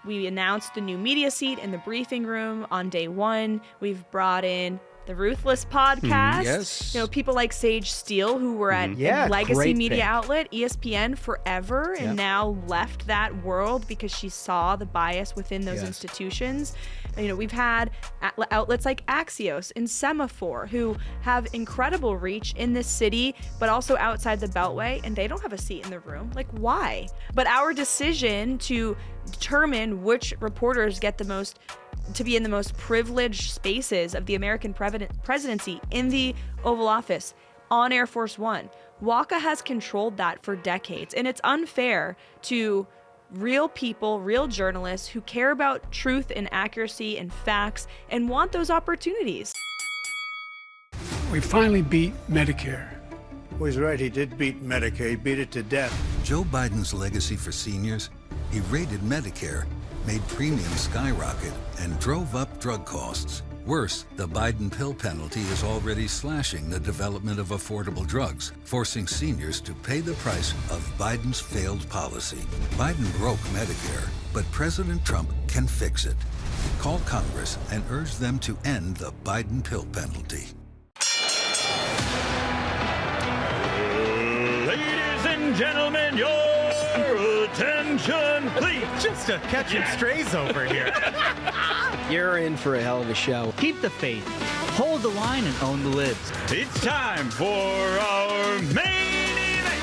We announced the new media seat in the briefing room on day one. We've brought in the Ruthless Podcast. Yes. You know, people like Sage Steele, who were at a legacy media outlet, ESPN, forever, and now left that world because she saw the bias within those institutions. You know, we've had outlets like Axios and Semaphore, who have incredible reach in this city, but also outside the Beltway, and they don't have a seat in the room. Like, why? But our decision to determine which reporters get to be in the most privileged spaces of the American presidency in the Oval Office on Air Force One. WACA has controlled that for decades, and it's unfair to real people, real journalists who care about truth and accuracy and facts and want those opportunities. We finally beat Medicare. Well, he's right. He did beat Medicare. He beat it to death. Joe Biden's legacy for seniors? He raided Medicare, made premiums skyrocket, and drove up drug costs. Worse, the Biden pill penalty is already slashing the development of affordable drugs, forcing seniors to pay the price of Biden's failed policy. Biden broke Medicare, but President Trump can fix it. Call Congress and urge them to end the Biden pill penalty. Ladies and gentlemen, your attention, please. Just a catching strays over here. You're in for a hell of a show. Keep the faith, hold the line, and own the libs. It's time for our main event.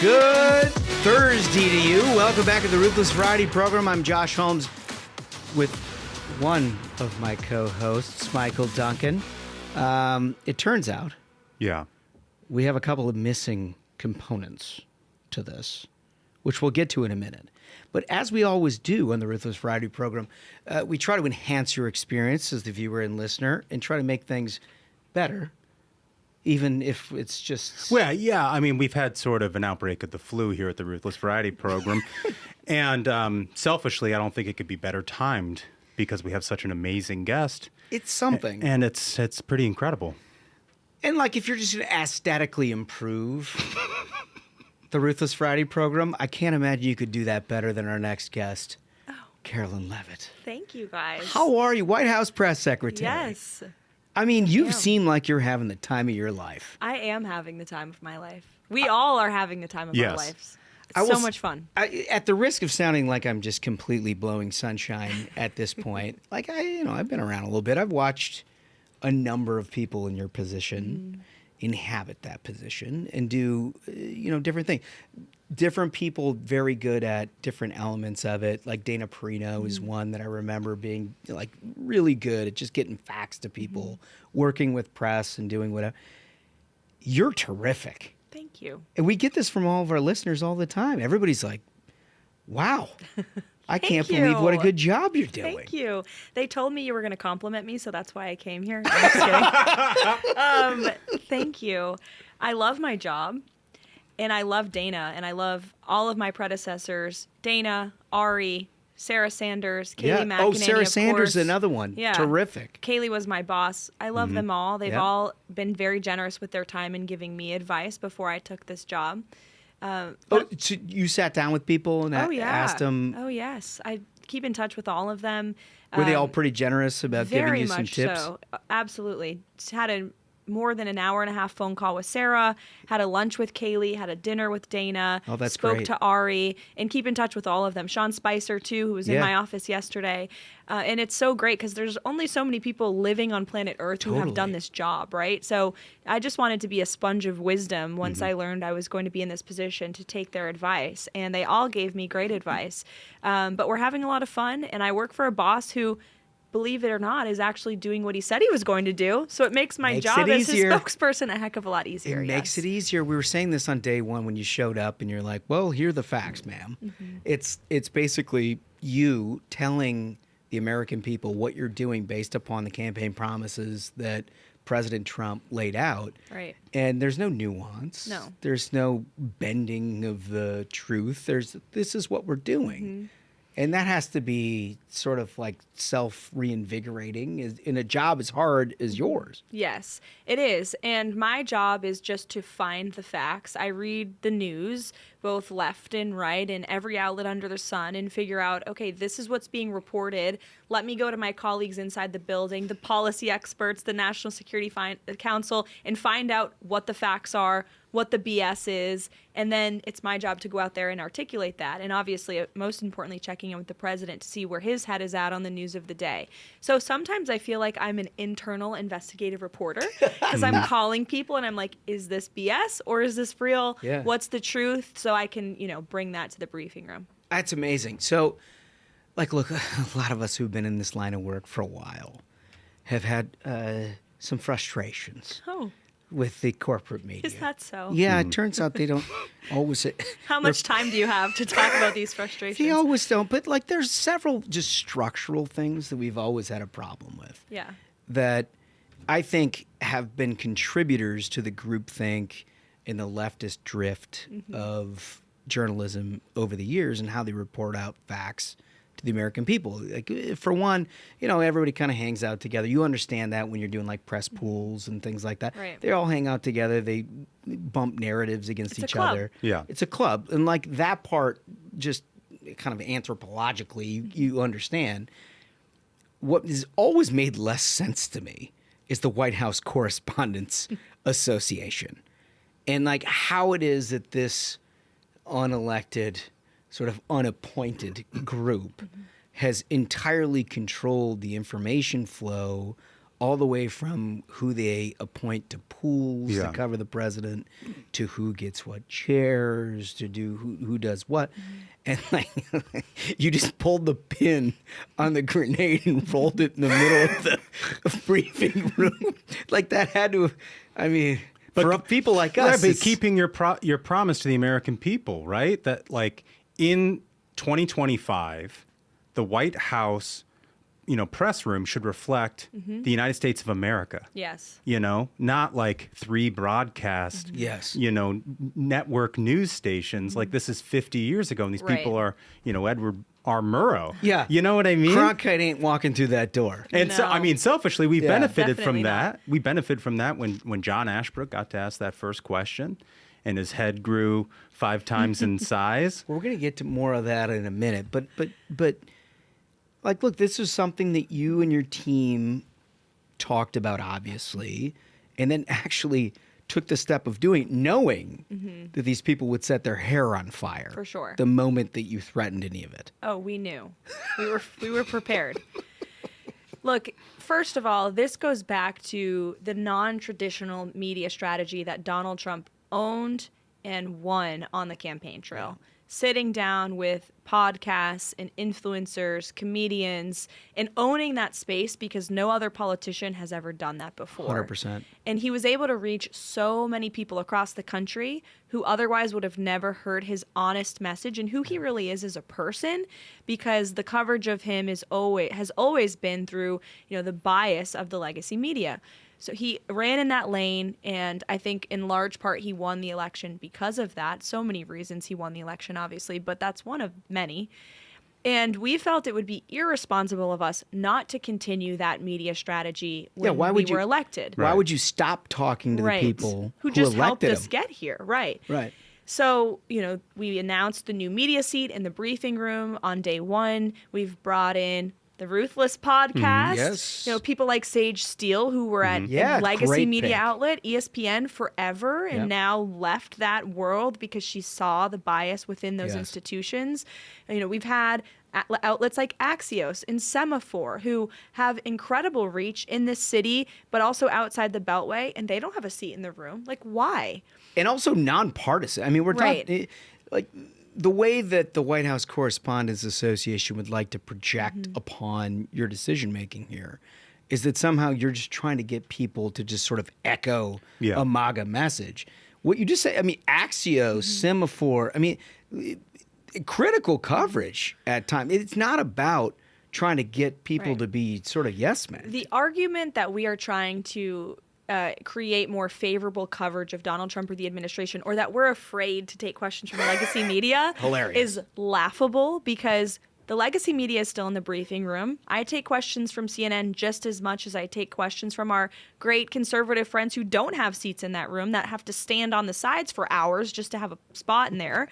Good Thursday to you. Welcome back to the Ruthless Variety Program. I'm Josh Holmes with one of my co-hosts, Michael Duncan. It turns out we have a couple of missing components to this, which we'll get to in a minute. But as we always do on the Ruthless Variety Program, we try to enhance your experience as the viewer and listener and try to make things better, even if it's just... Well, yeah, I mean, we've had sort of an outbreak of the flu here at the Ruthless Variety Program. And selfishly, I don't think it could be better timed because we have such an amazing guest. It's something. And it's pretty incredible. And like, if you're just going to aesthetically improve... the Ruthless Friday Program, I can't imagine you could do that better than our next guest, Karoline Leavitt. Thank you, guys. How are you? White House Press Secretary. Yes. I mean, you've seemed like you're having the time of your life. I am having the time of my life. We all are having the time of our lives. It's so much fun. At the risk of sounding like I'm just completely blowing sunshine at this point, like I've been around a little bit. I've watched a number of people in your position inhabit that position and do, different things. Different people very good at different elements of it. Like Dana Perino is one that I remember being like really good at just getting facts to people, working with press and doing whatever. You're terrific. Thank you. And we get this from all of our listeners all the time. Everybody's like, wow. I can't believe what a good job you're doing. Thank you. They told me you were going to compliment me, so that's why I came here. I'm just kidding. Thank you. I love my job, and I love Dana, and I love all of my predecessors, Dana, Ari, Sarah Sanders, Kayleigh McEnany, Oh, Sarah Sanders, course. another one. Yeah. Terrific. Kayleigh was my boss. I love them all. They've all been very generous with their time and giving me advice before I took this job. So you sat down with people and asked them? Oh, yes. I keep in touch with all of them. Were they all pretty generous about giving you some tips? Very much so. Absolutely. Just had more than an hour and a half phone call with Sarah, had a lunch with Kayleigh, had a dinner with Dana, spoke to Ari, and keep in touch with all of them. Sean Spicer, too, who was in my office yesterday. And it's so great because there's only so many people living on planet Earth who have done this job, right? So I just wanted to be a sponge of wisdom once I learned I was going to be in this position to take their advice. And they all gave me great advice. But we're having a lot of fun, and I work for a boss who, believe it or not, is actually doing what he said he was going to do. So it makes my job as his spokesperson a heck of a lot easier. It makes it easier. We were saying this on day one when you showed up and you're like, well, here are the facts, ma'am. It's basically you telling the American people what you're doing based upon the campaign promises that President Trump laid out. Right. And there's no nuance. No. There's no bending of the truth. This is what we're doing. And that has to be sort of like self-reinvigorating in a job as hard as yours. Yes, it is. And my job is just to find the facts. I read the news, both left and right, and every outlet under the sun, and figure out, okay, this is what's being reported. Let me go to my colleagues inside the building, the policy experts, the National Security Council, and find out what the facts are, what the BS is, and then it's my job to go out there and articulate that. And obviously, most importantly, checking in with the president to see where his head is at on the news of the day. So sometimes I feel like I'm an internal investigative reporter because I'm calling people and I'm like, is this BS or is this real? Yeah. What's the truth? So I can, bring that to the briefing room. That's amazing. So, look, a lot of us who've been in this line of work for a while have had some frustrations. Oh. With the corporate media. Is that so? Yeah, it turns out they don't always. How much time do you have to talk about these frustrations? They always don't. But there's several just structural things that we've always had a problem with. Yeah. That I think have been contributors to the groupthink and the leftist drift of journalism over the years and how they report out facts to the American people. Like, for one, everybody kind of hangs out together. You understand that when you're doing like press pools and things like that. Right. They all hang out together. They bump narratives against each other. Yeah. It's a club. And that part, just kind of anthropologically, you understand. What has always made less sense to me is the White House Correspondents Association. And how it is that this unelected, sort of unappointed group has entirely controlled the information flow all the way from who they appoint to pools to cover the president to who gets what chairs to do who does what. And you just pulled the pin on the grenade and rolled it in the middle of the briefing room. That had to, but for people like us. But keeping your promise to the American people, right? That in 2025, the White House, press room should reflect the United States of America. Yes. Not three broadcast, yes, network news stations. This is 50 years ago, and these people are, Edward R. Murrow. Yeah. You know what I mean? Cronkite ain't walking through that door. And so, selfishly, we benefited from Definitely that. not. We benefited from that when John Ashbrook got to ask that first question. And his head grew 5 times in size. We're going to get to more of that in a minute. But look, this is something that you and your team talked about, obviously, and then actually took the step of doing, knowing that these people would set their hair on fire. For sure. The moment that you threatened any of it. Oh, we knew. We were prepared. Look, first of all, this goes back to the non-traditional media strategy that Donald Trump owned and won on the campaign trail. Sitting down with podcasts and influencers, comedians, and owning that space because no other politician has ever done that before. 100%. And he was able to reach so many people across the country who otherwise would have never heard his honest message and who he really is as a person, because the coverage of him has always been through, the bias of the legacy media. So he ran in that lane, and I think in large part he won the election because of that. So many reasons he won the election, obviously, but that's one of many. And we felt it would be irresponsible of us not to continue that media strategy when we were elected. Why would you stop talking to the people who just helped elected us get here? Right. Right. So, we announced the new media seat in the briefing room on day one. We've brought in the Ruthless Podcast. Yes. People like Sage Steele, who were at a legacy media outlet, ESPN, forever, and now left that world because she saw the bias within those institutions. We've had outlets like Axios and Semaphore, who have incredible reach in this city, but also outside the Beltway, and they don't have a seat in the room. Why? And also nonpartisan. We're talking the way that the White House Correspondents Association would like to project upon your decision making here is that somehow you're just trying to get people to just sort of echo a MAGA message. What you just say, Axios, Semaphore, critical coverage at times. It's not about trying to get people to be sort of yes men. The argument that we are trying to create more favorable coverage of Donald Trump or the administration, or that we're afraid to take questions from the legacy media Hilarious. is laughable, because The legacy media is still in the briefing room. I take questions from CNN just as much as I take questions from our great conservative friends who don't have seats in that room, that have to stand on the sides for hours just to have a spot in there.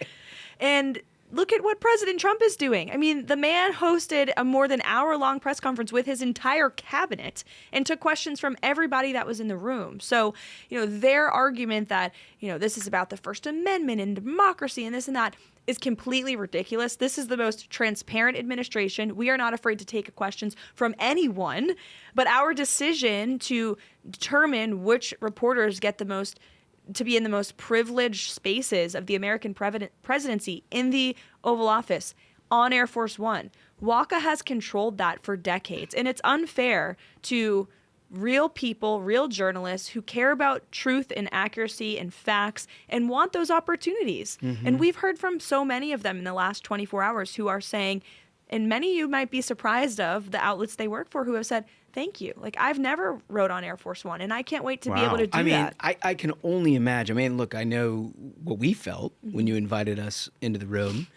And look at what President Trump is doing. I mean, the man hosted a more than hour-long press conference with his entire cabinet and took questions from everybody that was in the room. So, their argument that, this is about the First Amendment and democracy and this and that is completely ridiculous. This is the most transparent administration. We are not afraid to take questions from anyone, but our decision to determine which reporters get to be in the most privileged spaces of the American presidency in the Oval Office on Air Force One. Waka has controlled that for decades, and it's unfair to real people, real journalists who care about truth and accuracy and facts and want those opportunities. Mm-hmm. And we've heard from so many of them in the last 24 hours who are saying, and many you might be surprised of the outlets they work for who have said, thank you. Like, I've never wrote on Air Force One, and I can't wait to be able to do that. I can only imagine. I mean, look, I know what we felt when you invited us into the room.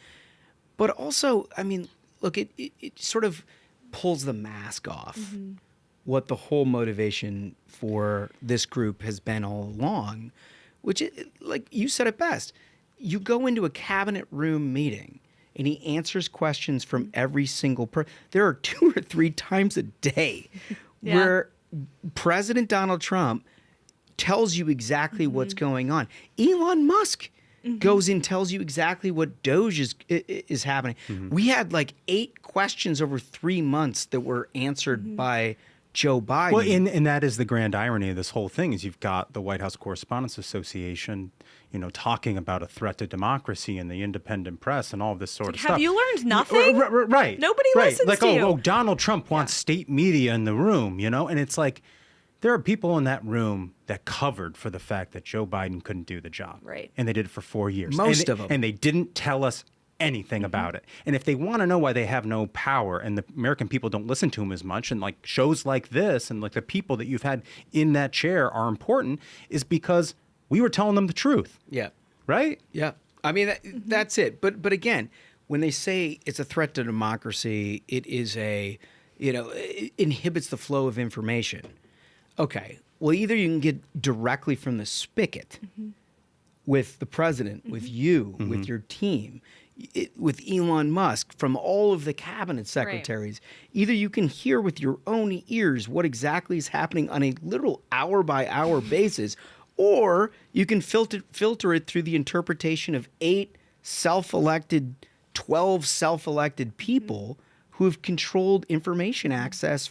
But also, I mean, look, it sort of pulls the mask off what the whole motivation for this group has been all along, which, like you said it best, you go into a cabinet room meeting, and he answers questions from every single person. There are 2 or 3 times a day where President Donald Trump tells you exactly what's going on. Elon Musk goes in, tells you exactly what Doge is happening. We had like 8 questions over 3 months that were answered by Joe Biden. Well, and that is the grand irony of this whole thing, is you've got the White House Correspondents Association, talking about a threat to democracy and the independent press and all of this sort of stuff. Have you learned nothing? Right. Nobody listens to you. Oh, Donald Trump wants state media in the room, and it's like, there are people in that room that covered for the fact that Joe Biden couldn't do the job. Right. And they did it for 4 years. Most of them. And they didn't tell us anything about it. And if they want to know why they have no power and the American people don't listen to them as much, and like shows like this and like the people that you've had in that chair are important, is because we were telling them the truth. Yeah. Right? Yeah. I mean, that's it. But again, when they say it's a threat to democracy, it is it inhibits the flow of information. Okay. Well, either you can get directly from the spigot with the president, with you, with your team, with Elon Musk, from all of the cabinet secretaries. Right. Either you can hear with your own ears what exactly is happening on a literal hour-by-hour basis, or you can filter it through the interpretation of 8 self-elected, 12 self-elected people who have controlled information access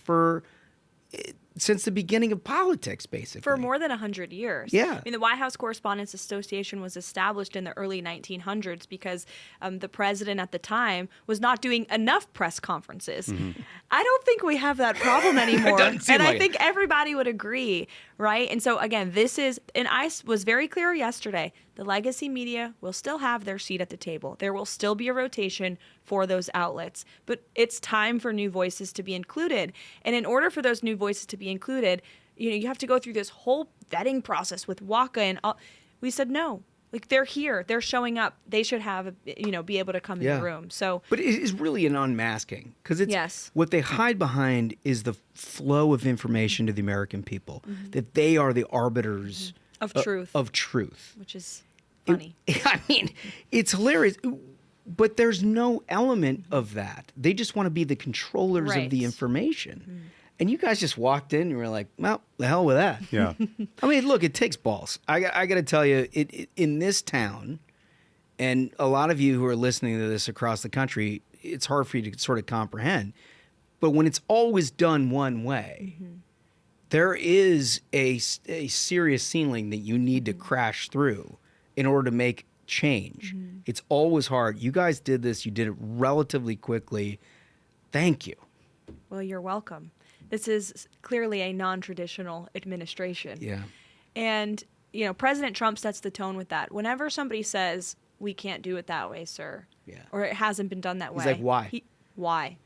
since the beginning of politics, basically. For more than 100 years. Yeah. I mean, the White House Correspondents Association was established in the early 1900s because the president at the time was not doing enough press conferences. I don't think we have that problem anymore. I think everybody would agree, right? And so, again, and I was very clear yesterday, the legacy media will still have their seat at the table. There will still be a rotation for those outlets. But it's time for new voices to be included. And in order for those new voices to be included, you have to go through this whole vetting process with Waka and all. We said no. Like, they're here. They're showing up. They should have, be able to come in the room. So, but it is really an unmasking, because it's what they hide behind is the flow of information to the American people, that they are the arbiters of truth. Which is funny. I mean, it's hilarious. But there's no element of that. They just want to be the controllers of the information. And you guys just walked in and were like, well, the hell with that. Yeah. I mean, look, it takes balls. I got to tell you, in this town, and a lot of you who are listening to this across the country, it's hard for you to sort of comprehend. But when it's always done one way, there is a serious ceiling that you need to crash through in order to make change. It's always hard. You guys did this. You did it relatively quickly. Thank you. Well, you're welcome. This is clearly a non-traditional administration. Yeah. And, President Trump sets the tone with that. Whenever somebody says, we can't do it that way, sir, or it hasn't been done that way. He's like, why? Why?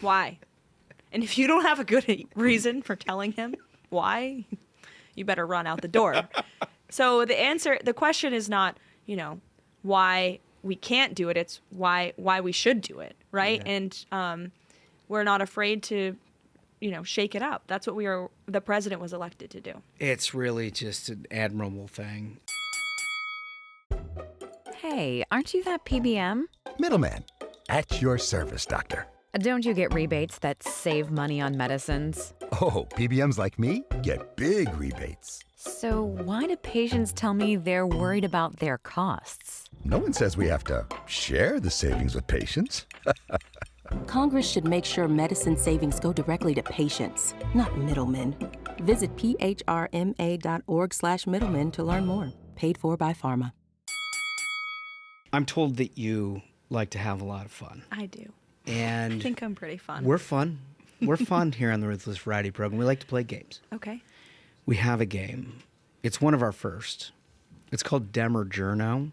Why? And if you don't have a good reason for telling him why, you better run out the door. So the question is not, why we can't do it. It's why we should do it, right? Yeah. And we're not afraid to, shake it up. That's what the president was elected to do. It's really just an admirable thing. Hey, aren't you that PBM? Middleman, at your service, doctor. Don't you get rebates that save money on medicines? Oh, PBMs like me get big rebates. So why do patients tell me they're worried about their costs? No one says we have to share the savings with patients. Congress should make sure medicine savings go directly to patients, not middlemen. Visit phrma.org/middlemen to learn more. Paid for by pharma. I'm told that you like to have a lot of fun. I do. And I think I'm pretty fun. We're fun. We're fun here on the Ruthless Variety Program. We like to play games. Okay. We have a game. It's one of our first. It's called Dem Or Journo.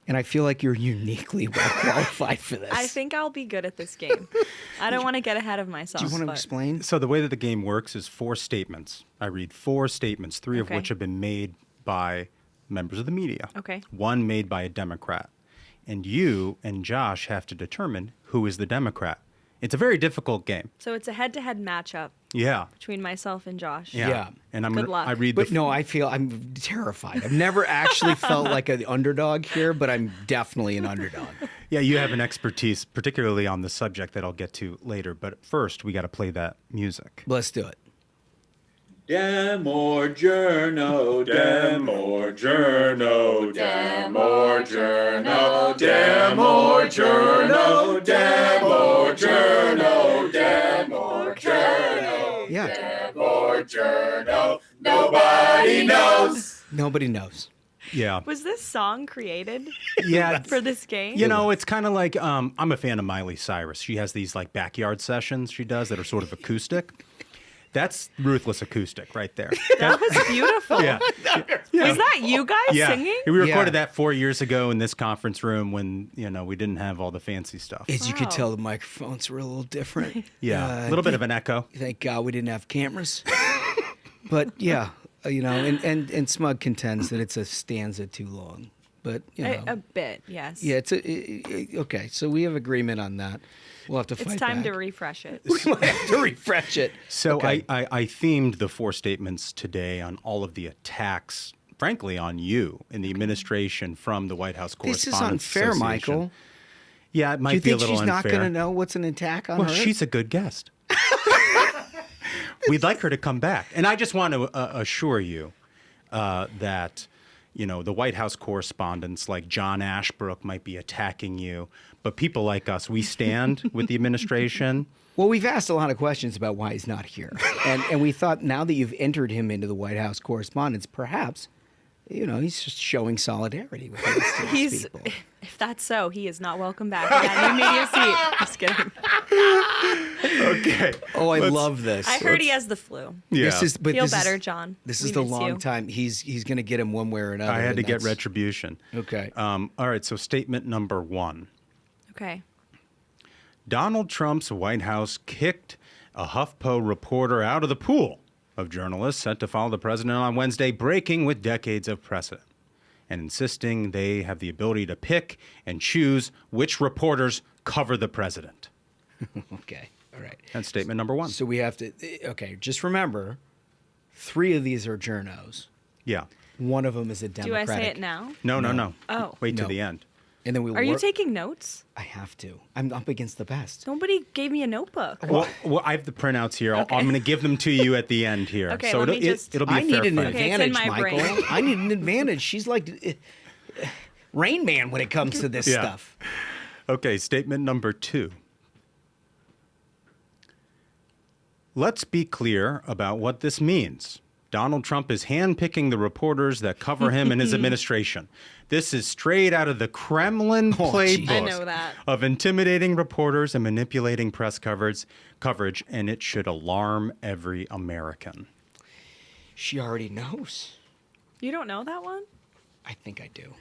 And I feel like you're uniquely well qualified for this. I think I'll be good at this game. I don't want to get ahead of myself. Do you want to explain? So the way that the game works is 4 statements. I read 4 statements, 3 of which have been made by members of the media. Okay. 1 made by a Democrat. And you and Josh have to determine who is the Democrat. It's a very difficult game. So it's a head-to-head matchup. Yeah. Between myself and Josh. Yeah. And Good luck. I read But no, I'm terrified. I've never actually felt like an underdog here, but I'm definitely an underdog. Yeah, you have an expertise, particularly on the subject that I'll get to later. But first, we got to play that music. Let's do it. Dem Or Journo, Dem Or Journo, Dem Or Journo, Dem Or Journo, Dem Or Journo, Dem Or Journo, Yeah. Dem Or Journo. Nobody knows. Nobody knows. Yeah. Was this song created Yeah. for this game? You know, it's kind of like I'm a fan of Miley Cyrus. She has these like backyard sessions she does that are sort of acoustic. That's Ruthless Acoustic right there. That was beautiful. Yeah. Was that you guys singing? We recorded that 4 years ago in this conference room when, we didn't have all the fancy stuff. As you could tell, the microphones were a little different. Yeah, a little bit of an echo. Thank God we didn't have cameras. But yeah, and Smug contends that it's a stanza too long. But, a bit, yes. Yeah, okay, so we have agreement on that. We'll have to fight It's time back. to refresh it. We might have to refresh it. So okay. I themed the 4 statements today on all of the attacks, frankly, on you in the administration from the White House Correspondents This is unfair, Association. Michael. Yeah, it might be a little unfair. Do you think she's not going to know what's an attack on her? Well, she's a good guest. We'd like her to come back. And I just want to assure you that, the White House correspondents like John Ashbrook might be attacking you. But people like us, we stand with the administration. Well, we've asked a lot of questions about why he's not here. And we thought now that you've entered him into the White House correspondence, perhaps, he's just showing solidarity with these people. If that's so, he is not welcome back in that new media seat. Just kidding. Okay. Oh, I love this. I heard he has the flu. Yeah. Feel better, John. This is the long time. He's going to get him one way or another. I had to get retribution. Okay. All right, so statement number 1. Okay. Donald Trump's White House kicked a HuffPo reporter out of the pool of journalists set to follow the president on Wednesday, breaking with decades of precedent and insisting they have the ability to pick and choose which reporters cover the president. Okay. All right. That's statement number 1. So we have to, just remember, 3 of these are journos. Yeah. One of them is a Democratic. Do I say it now? No. Oh. Wait till the end. And then Are you taking notes? I have to. I'm up against the best. Nobody gave me a notebook. Well, I have the printouts here. Okay. I'm going to give them to you at the end here. Okay, so let me just... it'll be a I fair need an fight. advantage, it's in my Michael. brain. I need an advantage. She's like Rain Man when it comes to this stuff. Okay, statement number 2. Let's be clear about what this means. Donald Trump is handpicking the reporters that cover him and his administration. This is straight out of the Kremlin playbook I know that. of intimidating reporters and manipulating press coverage, and it should alarm every American. She already knows. You don't know that one? I think I do.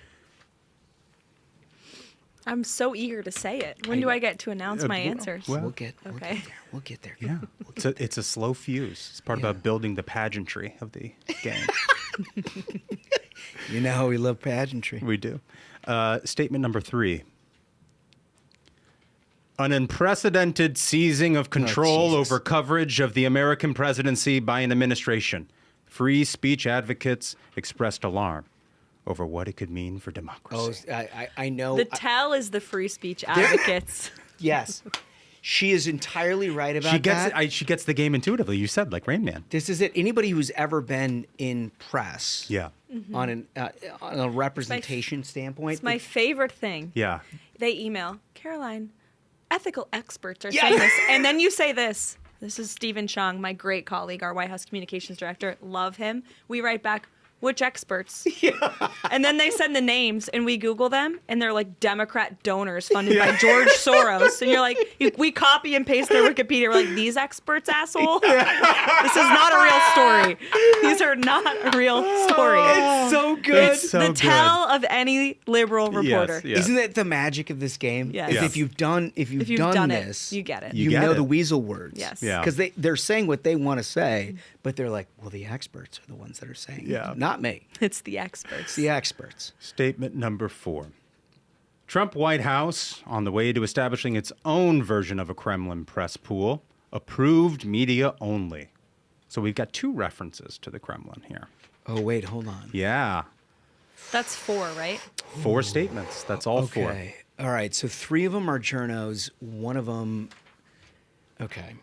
I'm so eager to say it. When do I get to announce my answers? We'll get there. We'll get there. Yeah, it's a slow fuse. It's part about building the pageantry of the game. You know how we love pageantry. We do. Statement number 3. An unprecedented seizing of control over coverage of the American presidency by an administration. Free speech advocates expressed alarm over what it could mean for democracy. I know. The tell is the free speech advocates. Yes. She is entirely right about that. She gets the game intuitively. You said, like Rain Man. This is it. Anybody who's ever been in press on a representation standpoint. It's my favorite thing. Yeah. They email, Karoline, ethical experts are saying this. And then you say this. This is Stephen Chung, my great colleague, our White House communications director. Love him. We write back, which experts? And then they send the names, and we Google them, and they're like Democrat donors funded by George Soros. And you're like, we copy and paste their Wikipedia. We're like, these experts, asshole? This is not a real story. These are not a real story. It's so good. It's the tell of any liberal reporter. Yes. Isn't that the magic of this game? Yes. If you've done this, you get it. You know the weasel words. Yes. Yeah. Because they're saying what they want to say, but they're like, well, the experts are the ones that are saying it, not me. It's the experts. It's the experts. Statement number 4. Trump White House, on the way to establishing its own version of a Kremlin press pool, approved media only. So we've got 2 references to the Kremlin here. Oh, wait, hold on. Yeah. That's 4, right? 4 statements. That's all 4. Okay. All right. So 3 of them are journos. One of them. Okay.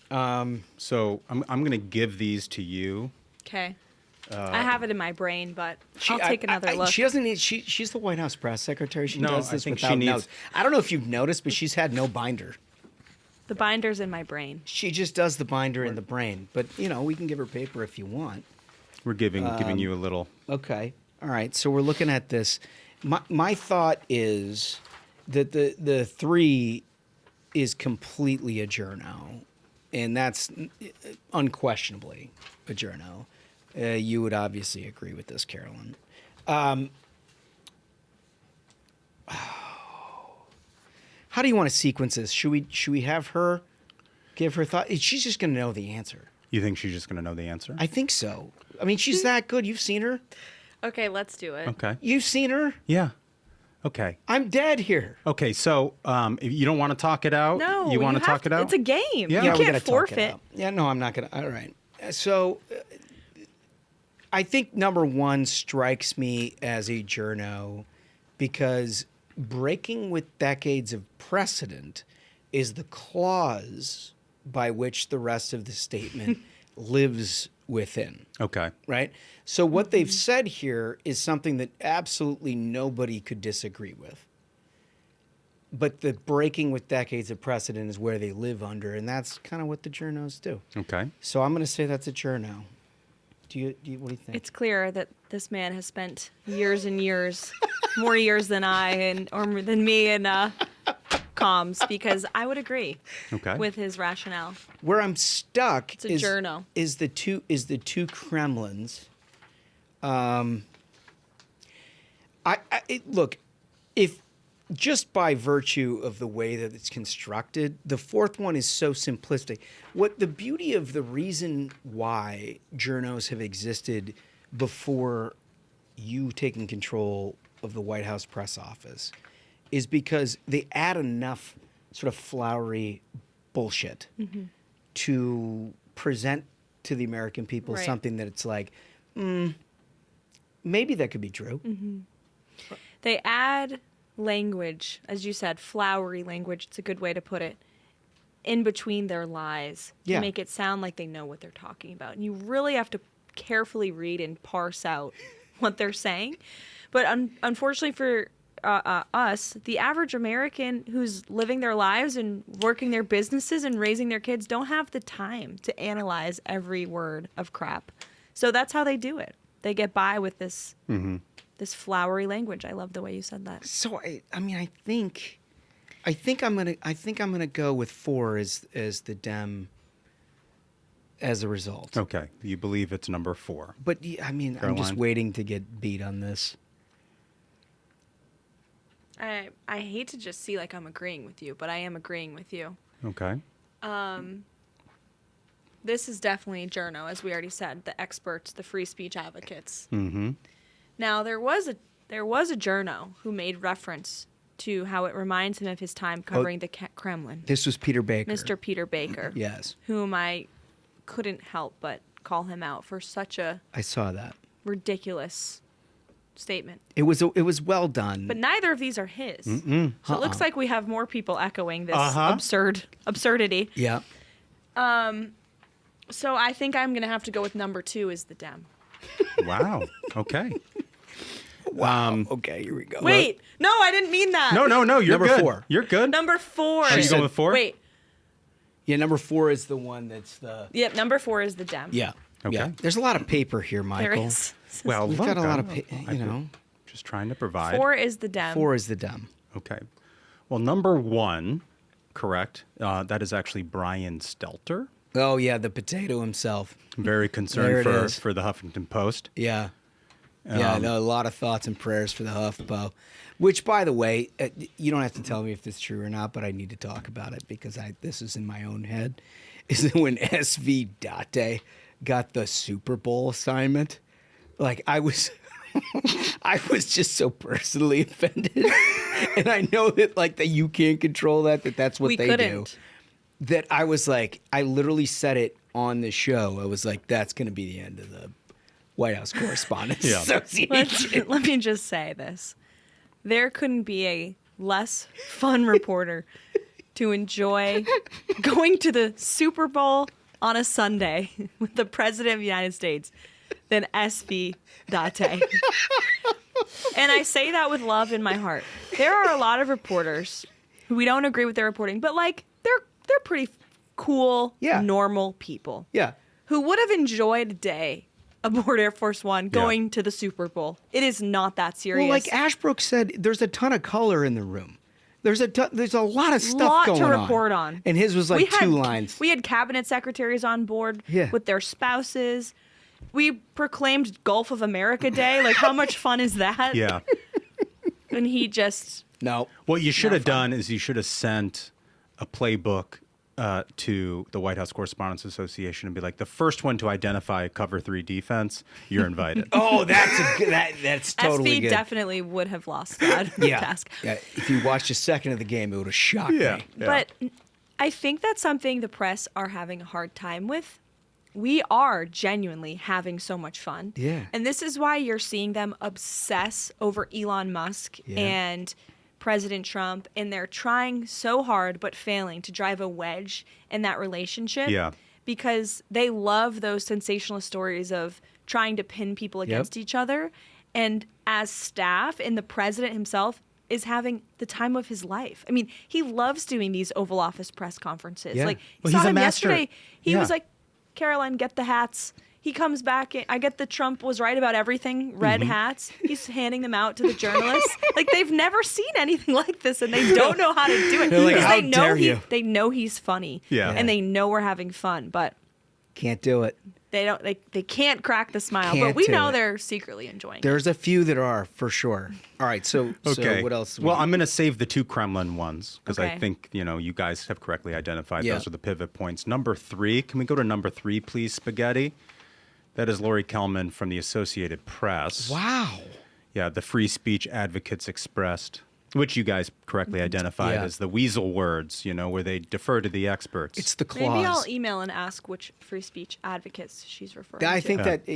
So I'm going to give these to you. Okay. I have it in my brain, but I'll take another look. She doesn't need. She's the White House press secretary. She does this without notes. I don't know if you've noticed, but she's had no binder. The binder's in my brain. She just does the binder in the brain. But we can give her paper if you want. We're giving you a little. Okay. All right. So we're looking at this. My thought is that the 3 is completely a journo, and that's unquestionably a journo. You would obviously agree with this, Karoline. How do you want to sequence this? Should we have her give her thought? She's just going to know the answer. You think she's just going to know the answer? I think so. I mean, she's that good. You've seen her. Okay, let's do it. Okay. You've seen her. Yeah. Okay. I'm dead here. Okay, so if you don't want to talk it out? No. You want to talk it out? It's a game. Yeah. You we can't gotta talk it forfeit. out. Yeah, no, I'm not going to. All right. So I think number 1 strikes me as a journo because breaking with decades of precedent is the clause by which the rest of the statement lives within. Okay. Right? So what they've said here is something that absolutely nobody could disagree with. But the breaking with decades of precedent is where they live under, and that's kind of what the journos do. Okay. So I'm going to say that's a journo. What do you think? It's clear that this man has spent years and years, more years than I or than me in comms, because I would agree with his rationale. Where I'm stuck It's a journo. is the two Kremlins. Look, if just by virtue of the way that it's constructed, the 4th one is so simplistic. What the beauty of the reason why journos have existed before you taking control of the White House press office is because they add enough sort of flowery bullshit to present to the American people something that it's like, maybe that could be true. They add language, as you said, flowery language, it's a good way to put it, in between their lies to make it sound like they know what they're talking about. And you really have to carefully read and parse out what they're saying. But unfortunately for us, the average American who's living their lives and working their businesses and raising their kids don't have the time to analyze every word of crap. So that's how they do it. They get by with this this flowery language. I love the way you said that. So I think I'm gonna go with 4 as the Dem as a result. Okay. You believe it's number 4. But I'm just waiting to get beat on this. I hate to just see like I'm agreeing with you, but I am agreeing with you. Okay. This is definitely journo, as we already said, the experts, the free speech advocates. Now, there was a journo who made reference to how it reminds him of his time covering the Kremlin. This was Peter Baker. Mr. Peter Baker. Yes. Whom I couldn't help but call him out for such a I saw that. ridiculous statement. It was well done. But neither of these are his. Mm-mm. So it looks like we have more people echoing this absurdity. Yeah. So I think I'm going to have to go with number 2 is the Dem. Wow. Okay. Wow. Okay, here we go. Wait. No, I didn't mean that. No. You're Number good. 4. You're good. Number 4. Are you going with 4? Wait. Yeah, number 4 is the one that's the... Yep, number 4 is the Dem. Yeah. Okay. Yeah. There's a lot of paper here, Michael. There is. Well, We've look, got a lot of, just trying to provide. 4 is the Dem. 4 is the Dem. Okay. Well, number 1, correct. That is actually Brian Stelter. Oh, yeah, the potato himself. Very concerned for the Huffington Post. Yeah. Yeah, a lot of thoughts and prayers for the HuffPo. Which, by the way, you don't have to tell me if this is true or not, but I need to talk about it because this is in my own head. Is that when SV Date got the Super Bowl assignment? Like, I was just so personally offended. And I know that, like, that you can't control that's what they do. That I was like, I literally said it on the show. I was like, that's going to be the end of the White House Correspondents Association. Let me just say this. There couldn't be a less fun reporter to enjoy going to the Super Bowl on a Sunday with the President of the United States than SV Date. And I say that with love in my heart. There are a lot of reporters who we don't agree with their reporting, but like they're pretty cool, normal people. Yeah. Who would have enjoyed a day aboard Air Force One going to the Super Bowl. It is not that serious. Well, like Ashbrook said, there's a ton of color in the room. There's a lot of stuff going on. To report on. And his was like 2 lines. We had cabinet secretaries on board with their spouses. We proclaimed Gulf of America Day. Like, how much fun is that? Yeah. And he just... No. What you should have done is you should have sent a playbook to the White House Correspondents Association and be like, the first one to identify cover 3 defense, you're invited. Oh, that's totally SV good. definitely would have lost that task. Yeah, if you watched a second of the game, it would have shocked me. But I think that's something the press are having a hard time with. We are genuinely having so much fun. Yeah. And this is why you're seeing them obsess over Elon Musk and President Trump, and they're trying so hard but failing to drive a wedge in that relationship. Yeah. Because they love those sensationalist stories of trying to pin people against each other. And as staff and the president himself is having the time of his life. I mean, he loves doing these Oval Office press conferences. Yeah. Like, Well, saw he's a him master. yesterday. He was like, Caroline, get the hats. He comes back. I get that Trump was right about everything. Red hats. He's handing them out to the journalists. Like, they've never seen anything like this, and they don't know how to do it. They're like, Because how dare you? They know he's funny. Yeah. And they know we're having fun, but Can't do it. they don't. They can't crack the smile. Can't But we do know it. they're secretly enjoying it. There's a few that are, for sure. All right, so what else? Well, I'm going to save the 2 Kremlin ones because I Okay. think, you guys have correctly identified Yeah. those are the pivot points. Number 3, can we go to number 3, please, Spaghetti? That is Lori Kelman from the Associated Press. Wow. Yeah, the free speech advocates expressed, which you guys correctly identified Yeah. as the weasel words, where they defer to the experts. It's the clause. Maybe I'll email and ask which free speech advocates she's referring I to. think that,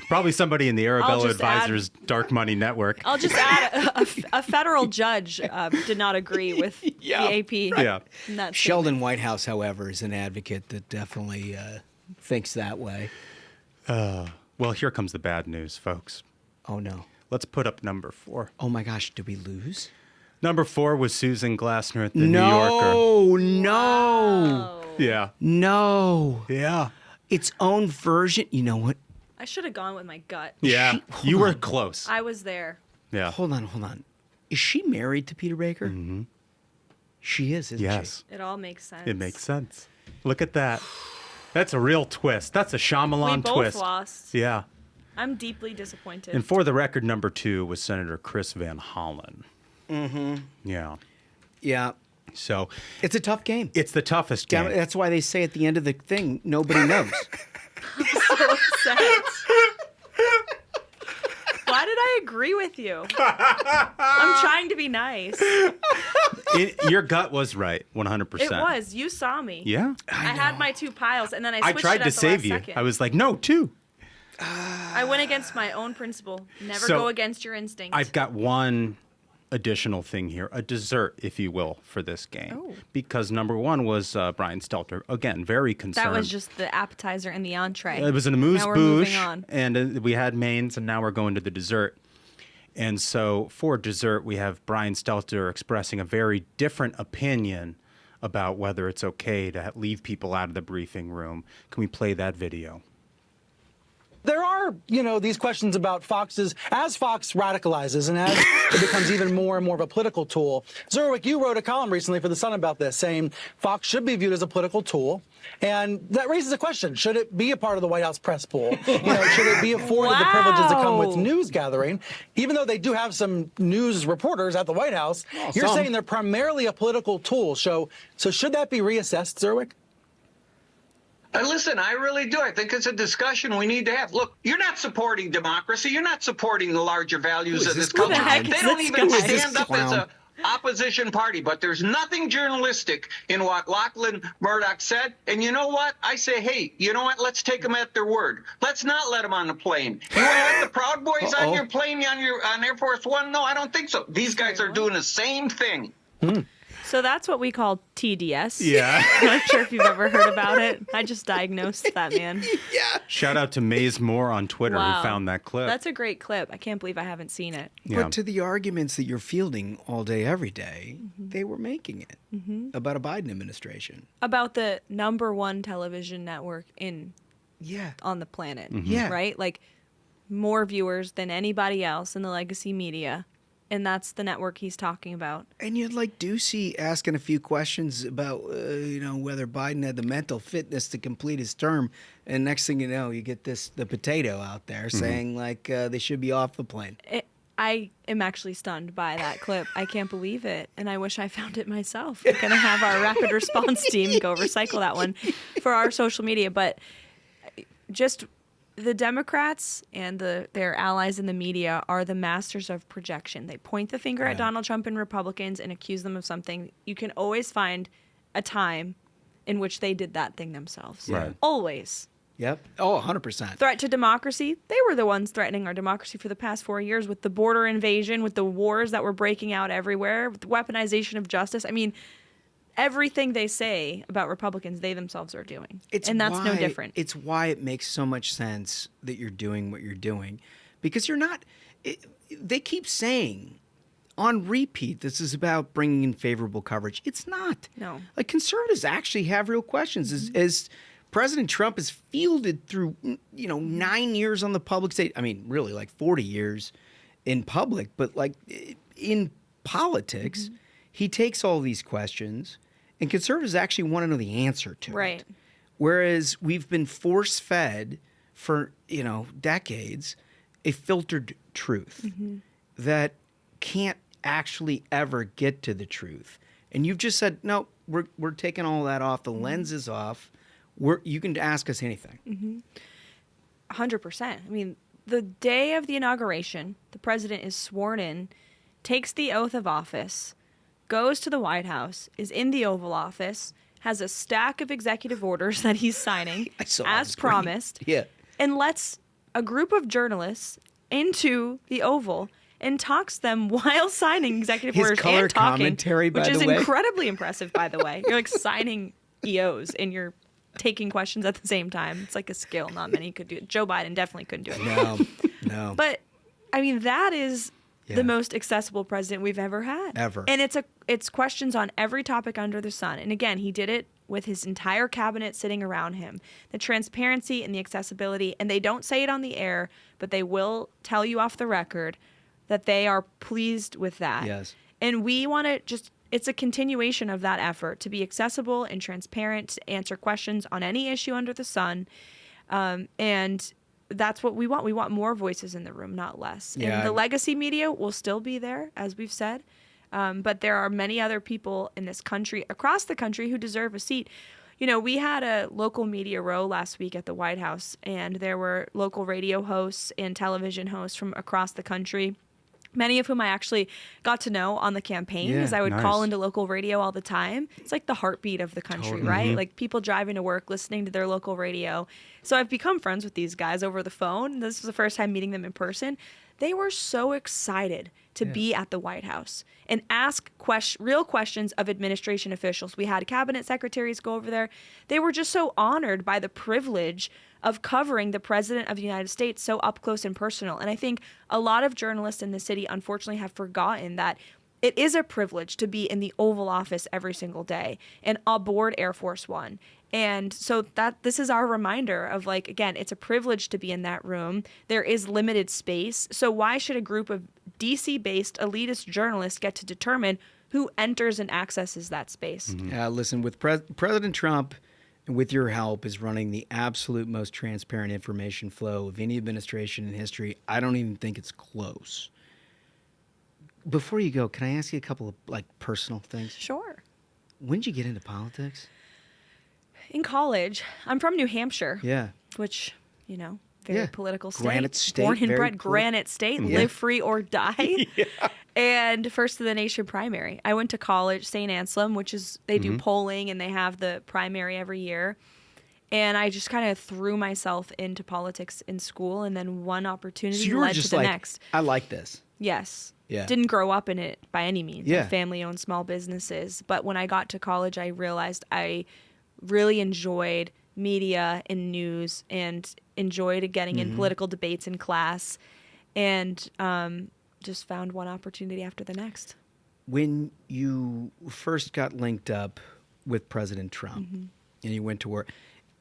Probably somebody in the Arabella just add- Advisors Dark Money Network. I'll just add a federal judge did not agree with the AP. Yeah. in that Sheldon Whitehouse, however, is an advocate that definitely thinks that way. Well, here comes the bad news, folks. Oh, no. Let's put up number 4. Oh, my gosh. Did we lose? Number 4 was Susan Glasner at the New Yorker. No. Yeah. No. Yeah. Its own version. You know what? I should have gone with my gut. Yeah. You were close. I was there. Yeah. Hold on. Is she married to Peter Baker? Mm-hmm. She is, isn't Yes. It all makes sense. It makes sense. Look at that. That's a real twist. That's a Shyamalan We both twist. lost. Yeah. I'm deeply disappointed. And for the record, number 2 was Senator Chris Van Hollen. Mm-hmm. Yeah. she? Yeah. So It's a tough game. it's the toughest game. That's why they say at the end of the thing, nobody knows. so upset. Why agree with you. I'm trying to be nice. Your gut was right, 100%. It was. You saw me. Yeah. I had my 2 piles, and then I switched tried it at to the save last you. second. I was like, no, 2. I went against my own principle. Never go against your instinct. I've got one additional thing here, a dessert, if you will, for this game. Oh. Because number 1 was Brian Stelter. Again, very concerned. That was just the appetizer and the entree. It was an amuse-bouche, on. and we had mains, and now we're going to the dessert. And so for dessert, we have Brian Stelter expressing a very different opinion about whether it's okay to leave people out of the briefing room. Can we play that video? There are, these questions about Fox's, as Fox radicalizes and as it becomes even more and more of a political tool. Zerwick, you wrote a column recently for The Sun about this, saying Fox should be viewed as a political tool. And that raises a question. Should it be a part of the White House press pool? Should it be afforded the privileges that come with news gathering? Even though they do have some news reporters at the White House, you're saying they're primarily a political tool. So should that be reassessed, Zerwick? Listen, I really do. I think it's a discussion we need to have. Look, you're not supporting democracy. You're not supporting the larger values of this country. They don't even stand up as a opposition party. But there's nothing journalistic in what Lachlan Murdoch said. And you know what? I say, hey, you know what? Let's take them at their word. Let's not let them on the plane. You want to let the Proud Boys on your plane on Air Force One? No, I don't think so. These guys are doing the same thing. So that's what we call TDS. Yeah. I'm not sure if you've ever heard about it. I just diagnosed that man. Yeah. Shout out to Maze Moore on Twitter who found that clip. That's a great clip. I can't believe I haven't seen it. Yeah. But to the arguments that you're fielding all day, every day, they were making it about a Biden administration. About the #1 television network on the planet. Yeah. Right? Like more viewers than anybody else in the legacy media. And that's the network he's talking about. And you'd like Ducey asking a few questions about, whether Biden had the mental fitness to complete his term. And next thing you know, you get the potato out there saying, they should be off the plane. I am actually stunned by that clip. I can't believe it. And I wish I found it myself. We're going to have our rapid response team go recycle that one for our social media. But just the Democrats and their allies in the media are the masters of projection. They point the finger at Donald Trump and Republicans and accuse them of something. You can always find a time in which they did that thing themselves. Right. Always. Yep. Oh, 100%. Threat to democracy. They were the ones threatening our democracy for the past 4 years with the border invasion, with the wars that were breaking out everywhere, with the weaponization of justice. I mean, everything they say about Republicans, they themselves are doing. And that's no different. It's why it makes so much sense that you're doing what you're doing. Because you're not... they keep saying on repeat, this is about bringing in favorable coverage. It's not. No. Like, conservatives actually have real questions. As President Trump has fielded through, 9 years on the public stage. I mean, really, like 40 years in public. But, like, in politics, he takes all these questions, and conservatives actually want to know the answer to it. Whereas we've been force-fed for, decades a filtered truth that can't actually ever get to the truth. And you've just said, no, we're taking all that off. The lens is off. You can ask us anything. 100%. I mean, the day of the inauguration, the president is sworn in, takes the oath of office, goes to the White House, is in the Oval Office, has a stack of executive orders that he's signing, as promised, and lets a group of journalists into the Oval and talks them while signing executive orders color and talking, commentary, by which is the way. incredibly impressive, by the way. You're like signing EOs and you're taking questions at the same time. It's like a skill. Not many could do it. Joe Biden definitely couldn't do it. No. But, I mean, that is the most accessible president we've ever had. Ever. And it's questions on every topic under the sun. And again, he did it with his entire cabinet sitting around him. The transparency and the accessibility, and they don't say it on the air, but they will tell you off the record that they are pleased with that. Yes. And we want to it's a continuation of that effort to be accessible and transparent, to answer questions on any issue under the sun. And that's what we want. We want more voices in the room, not less. Yeah. And the legacy media will still be there, as we've said. But there are many other people in this country, across the country, who deserve a seat. we had a local media row last week at the White House, and there were local radio hosts and television hosts from across the country, many of whom I actually got to know on the campaign because I would call into local radio all the time. It's like the heartbeat of the country, right? Like people driving to work, listening to their local radio. So I've become friends with these guys over the phone. This was the first time meeting them in person. They were so excited to be at the White House and ask real questions of administration officials. We had cabinet secretaries go over there. They were just so honored by the privilege of covering the President of the United States so up close and personal. And I think a lot of journalists in the city, unfortunately, have forgotten that it is a privilege to be in the Oval Office every single day and aboard Air Force One. And so this is our reminder of, like, again, it's a privilege to be in that room. There is limited space. So why should a group of DC-based elitist journalists get to determine who enters and accesses that space? Listen, with President Trump, with your help, is running the absolute most transparent information flow of any administration in history. I don't even think it's close. Before you go, can I ask you a couple of personal things? Sure. When did you get into politics? In college. I'm from New Hampshire. Yeah. Which, very political state. Granite State. Born and bred Granite State. Live free or die. And first of the nation primary. I went to college, St. Anselm, which is, they do polling and they have the primary every year. And I just kind of threw myself into politics in school, and then one opportunity led to the next. I like this. Yes. Yeah. Didn't grow up in it by any means. Yeah. My family owned small businesses. But when I got to college, I realized I really enjoyed media and news and enjoyed getting in political debates in class, and just found one opportunity after the next. When you first got linked up with President Trump and you went to work,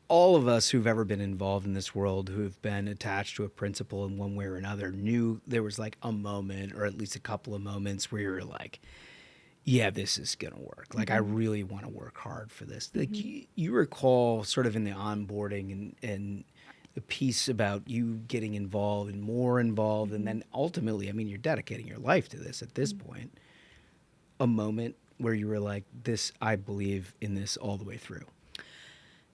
all of us who've ever been involved in this world, who've been attached to a principle in one way or another, knew there was like a moment, or at least a couple of moments, where you were like, yeah, this is going to work. Like, I really want to work hard for this. Like, you recall sort of in the onboarding and the piece about you getting involved and more involved, and then ultimately, I mean, you're dedicating your life to this at this point, a moment where you were like, I believe in this all the way through.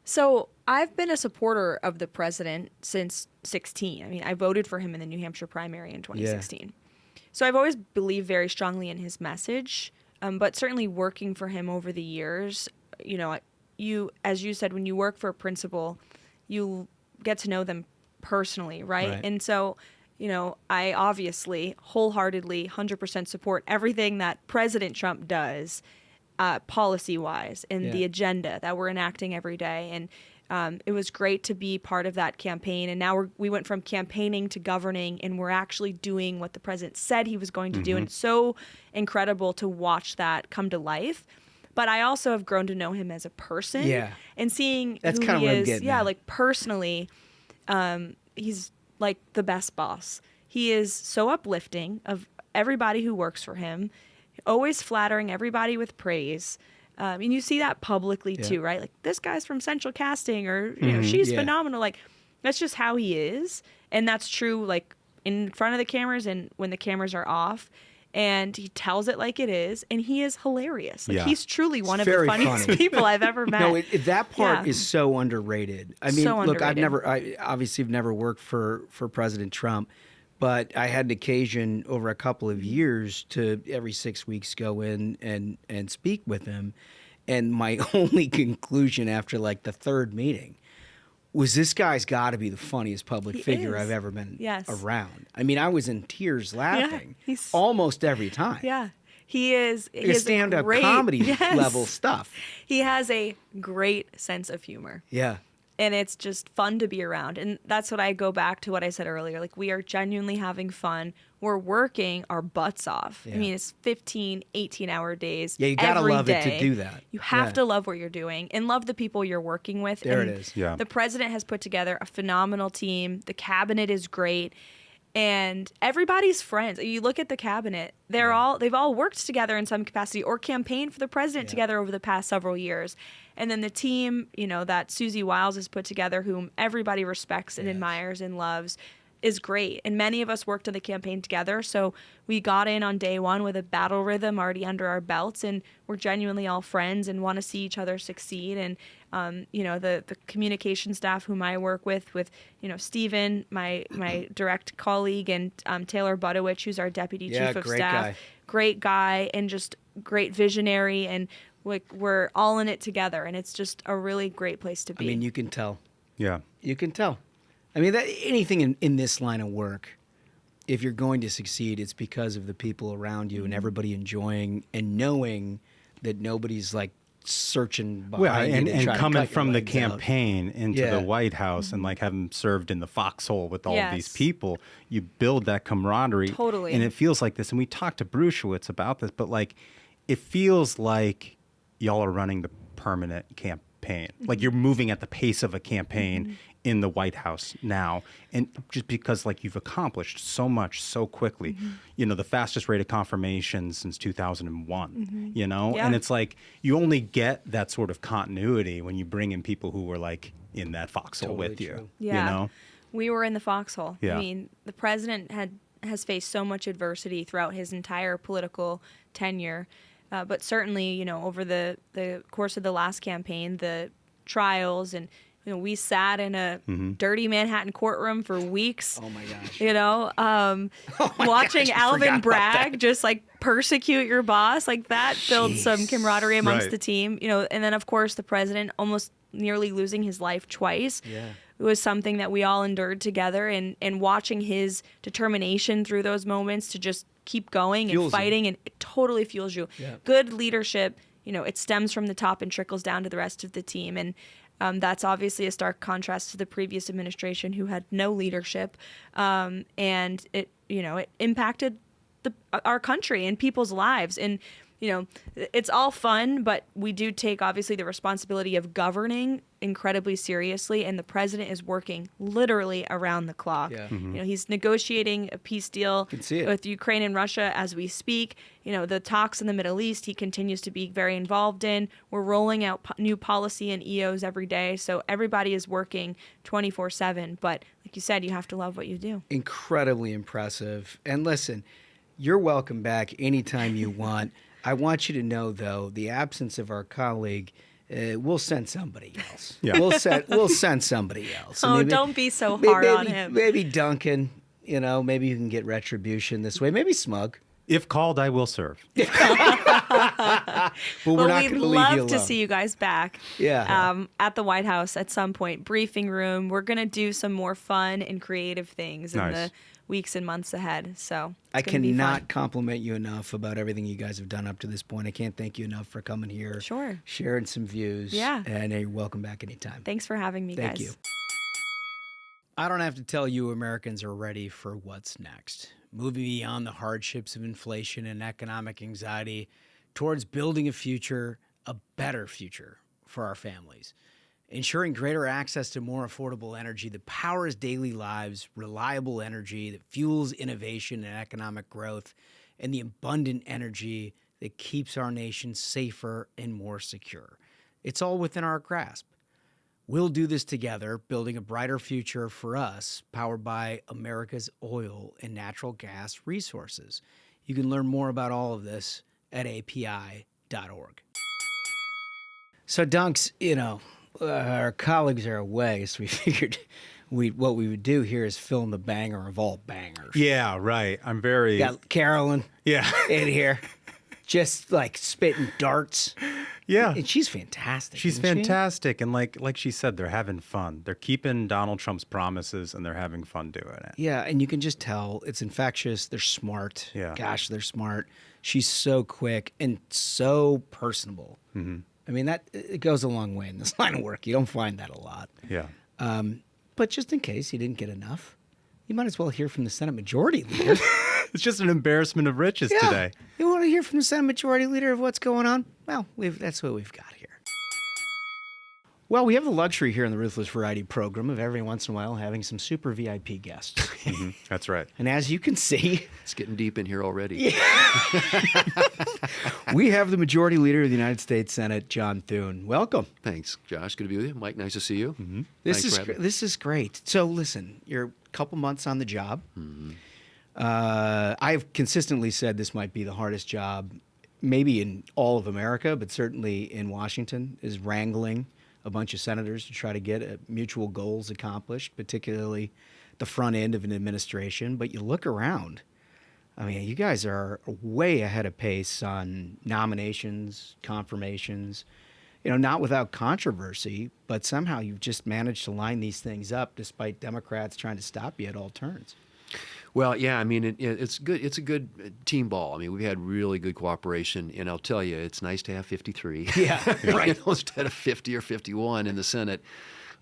So I've been a supporter of the president since 2016. I mean, I voted for him in the New Hampshire primary in 2016. Yeah. So I've always believed very strongly in his message, but certainly working for him over the years, as you said, when you work for a principal, you get to know them personally, right? And so, I obviously wholeheartedly 100% support everything that President Trump does policy-wise and the agenda that we're enacting every day. And it was great to be part of that campaign. And now we went from campaigning to governing, and we're actually doing what the president said he was going to do. And it's so incredible to watch that come to life. But I also have grown to know him as a person. Yeah. And seeing That's who kind he of what is. I'm getting yeah, at. like personally, he's like the best boss. He is so uplifting of everybody who works for him, always flattering everybody with praise. And you see that publicly too, right? Like, this guy's from Central Casting, or she's phenomenal. Like, that's just how he is, and that's true. Like, in front of the cameras and when the cameras are off, and he tells it like it is, and he is hilarious. Like, he's truly one of the funniest people I've ever met. No, that part is so underrated. I mean, So look, underrated. I obviously have never worked for President Trump, but I had an occasion over a couple of years to every 6 weeks go in and speak with him. And my only conclusion after like the third meeting was, this guy's got to be the funniest public figure I've ever been around. I mean, I was in tears laughing almost every time. Yeah. He is stand-up comedy level stuff. He has a great sense of humor. Yeah. And it's just fun to be around. And that's what I go back to what I said earlier. Like, we are genuinely having fun. We're working our butts off. I mean, it's 15, 18-hour days. Yeah, you got to love it to do that. You have to love what you're doing and love the people you're working with. There and it is. Yeah. The president has put together a phenomenal team. The cabinet is great. And everybody's friends. You look at the cabinet, they've all worked together in some capacity or campaigned for the president together over the past several years. And then the team, that Susie Wiles has put together, whom everybody respects and admires and loves, is great. And many of us worked on the campaign together. So we got in on day one with a battle rhythm already under our belts, and we're genuinely all friends and want to see each other succeed. And, the communication staff whom I work with, Stephen, my direct colleague, and Taylor Budowich, who's our deputy chief of staff. Great guy and just great visionary. And we're all in it together. And it's just a really great place to be. I mean, you can tell. Yeah. You can tell. I mean, anything in this line of work, if you're going to succeed, it's because of the people around you and everybody enjoying and knowing that nobody's like searching behind and coming from the campaign into the White House and like having served in the foxhole with all of these people, you build that camaraderie. Totally. And it feels like this. And we talked to Bruchewitz about this, but like it feels like y'all are running the permanent campaign. Like you're moving at the pace of a campaign in the White House now. And just because like you've accomplished so much so quickly, the fastest rate of confirmation since 2001, and it's like you only get that sort of continuity when you bring in people who were like in that foxhole with you, We were in the foxhole. Yeah. I mean, the president has faced so much adversity throughout his entire political tenure. But certainly, over the course of the last campaign, the trials and we sat in a dirty Manhattan courtroom for weeks. Oh my gosh! Watching Alvin Bragg just like persecute your boss, like that builds some camaraderie amongst the team. And then of course the president almost nearly losing his life twice. Yeah. It was something that we all endured together, and watching his determination through those moments to just keep going and fighting, and it totally fuels you. Yeah. Good leadership, it stems from the top and trickles down to the rest of the team. And that's obviously a stark contrast to the previous administration who had no leadership. And it impacted our country and people's lives. And, it's all fun, but we do take obviously the responsibility of governing incredibly seriously. And the president is working literally around the clock. Yeah. He's negotiating a peace deal with Ukraine and Russia as we speak. The talks in the Middle East, he continues to be very involved in. We're rolling out new policy and EOs every day. So everybody is working 24/7. But like you said, you have to love what you do. Incredibly impressive. And listen, you're welcome back anytime you want. I want you to know, though, the absence of our colleague, we'll send somebody else. Yeah. We'll send somebody else. Oh, don't be so hard on him. Maybe Duncan, maybe you can get retribution this way. Maybe Smug. If called, I will serve. But we're not going to leave you alone. We'd love to see you guys back. Yeah. At the White House at some point. Briefing room. We're going to do some more fun and creative things in the weeks and months ahead. So I cannot compliment you enough about everything you guys have done up to this point. I can't thank you enough for coming here. Sure. Sharing some views. Yeah. And you're welcome back anytime. Thanks for having me, guys. Thank you. I don't have to tell you Americans are ready for what's next. Moving beyond the hardships of inflation and economic anxiety towards building a future, a better future for our families. Ensuring greater access to more affordable energy that powers daily lives, reliable energy that fuels innovation and economic growth, and the abundant energy that keeps our nation safer and more secure. It's all within our grasp. We'll do this together, building a brighter future for us, powered by America's oil and natural gas resources. You can learn more about all of this at api.org. So, Dunks, our colleagues are away, so we figured what we would do here is film the banger of all bangers. Yeah, right. I'm very... Got Karoline in here, just like spitting darts. Yeah. And she's fantastic. She's fantastic. And like she said, they're having fun. They're keeping Donald Trump's promises, and they're having fun doing it. Yeah, and you can just tell it's infectious. They're smart. Yeah. Gosh, they're smart. She's so quick and so personable. Mm-hmm. I mean, it goes a long way in this line of work. You don't find that a lot. Yeah. But just in case you didn't get enough, you might as well hear from the Senate Majority Leader. It's just an embarrassment of riches today. You want to hear from the Senate Majority Leader of what's going on? Well, that's what we've got here. Well, we have the luxury here in the Ruthless Variety program of every once in a while having some super VIP guests. Mm-hmm. That's right. And as you can see... It's getting deep in here already. Yeah. We have the Majority Leader of the United States Senate, John Thune. Welcome. Thanks, Josh. Good to be with you. Mike, nice to see you. Mm-hmm. This is great. So listen, you're couple months on the job. I've consistently said this might be the hardest job, maybe in all of America, but certainly in Washington, is wrangling a bunch of senators to try to get mutual goals accomplished, particularly the front end of an administration. But you look around, I mean, you guys are way ahead of pace on nominations, confirmations, not without controversy, but somehow you've just managed to line these things up despite Democrats trying to stop you at all turns. Well, yeah, I mean, it's good. It's a good team ball. I mean, we've had really good cooperation, and I'll tell you, it's nice to have 53. Yeah, right. Instead of 50 or 51 in the Senate.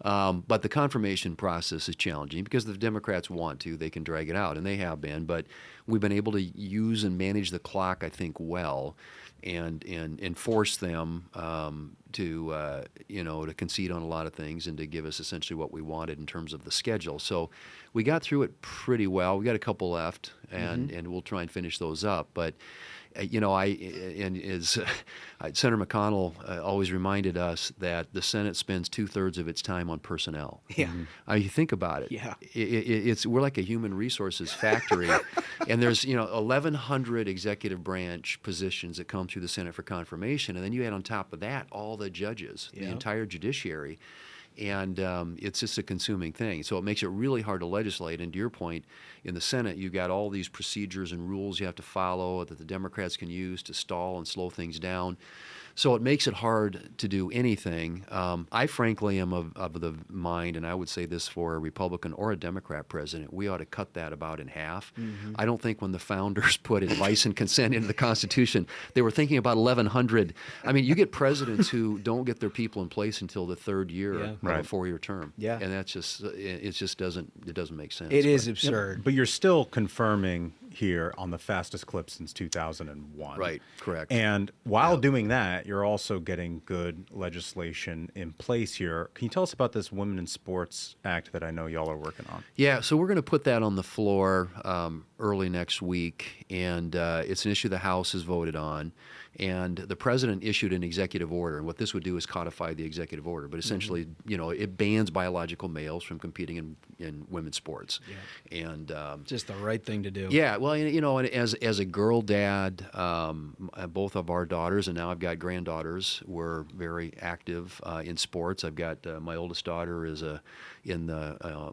But the confirmation process is challenging because if the Democrats want to, they can drag it out, and they have been. But we've been able to use and manage the clock, I think, well, and force them to concede on a lot of things and to give us essentially what we wanted in terms of the schedule. So we got through it pretty well. We got a couple left, and we'll try and finish those up. But Senator McConnell always reminded us that the Senate spends 2/3 of its time on personnel. Yeah. You think about it. Yeah. We're like a human resources factory, and there's 1,100 executive branch positions that come through the Senate for confirmation, and then you add on top of that all the judges, the entire judiciary. And it's just a consuming thing. So it makes it really hard to legislate. And to your point, in the Senate, you've got all these procedures and rules you have to follow that the Democrats can use to stall and slow things down. So it makes it hard to do anything. I frankly am of the mind, and I would say this for a Republican or a Democrat president, we ought to cut that about in half. I don't think when the founders put advice and consent into the Constitution, they were thinking about 1,100. I mean, you get presidents who don't get their people in place until the third year of a 4-year term. Yeah. And that's it doesn't make sense. It is absurd. But you're still confirming here on the fastest clip since 2001. Right, correct. And while doing that, you're also getting good legislation in place here. Can you tell us about this Women in Sports Act that I know y'all are working on? Yeah, so we're going to put that on the floor early next week, and it's an issue the House has voted on. And the president issued an executive order, and what this would do is codify the executive order. But essentially, it bans biological males from competing in women's sports. Yeah. And just the right thing to do. Yeah, well, and as a girl dad, both of our daughters, and now I've got granddaughters, were very active in sports. I've got my oldest daughter is in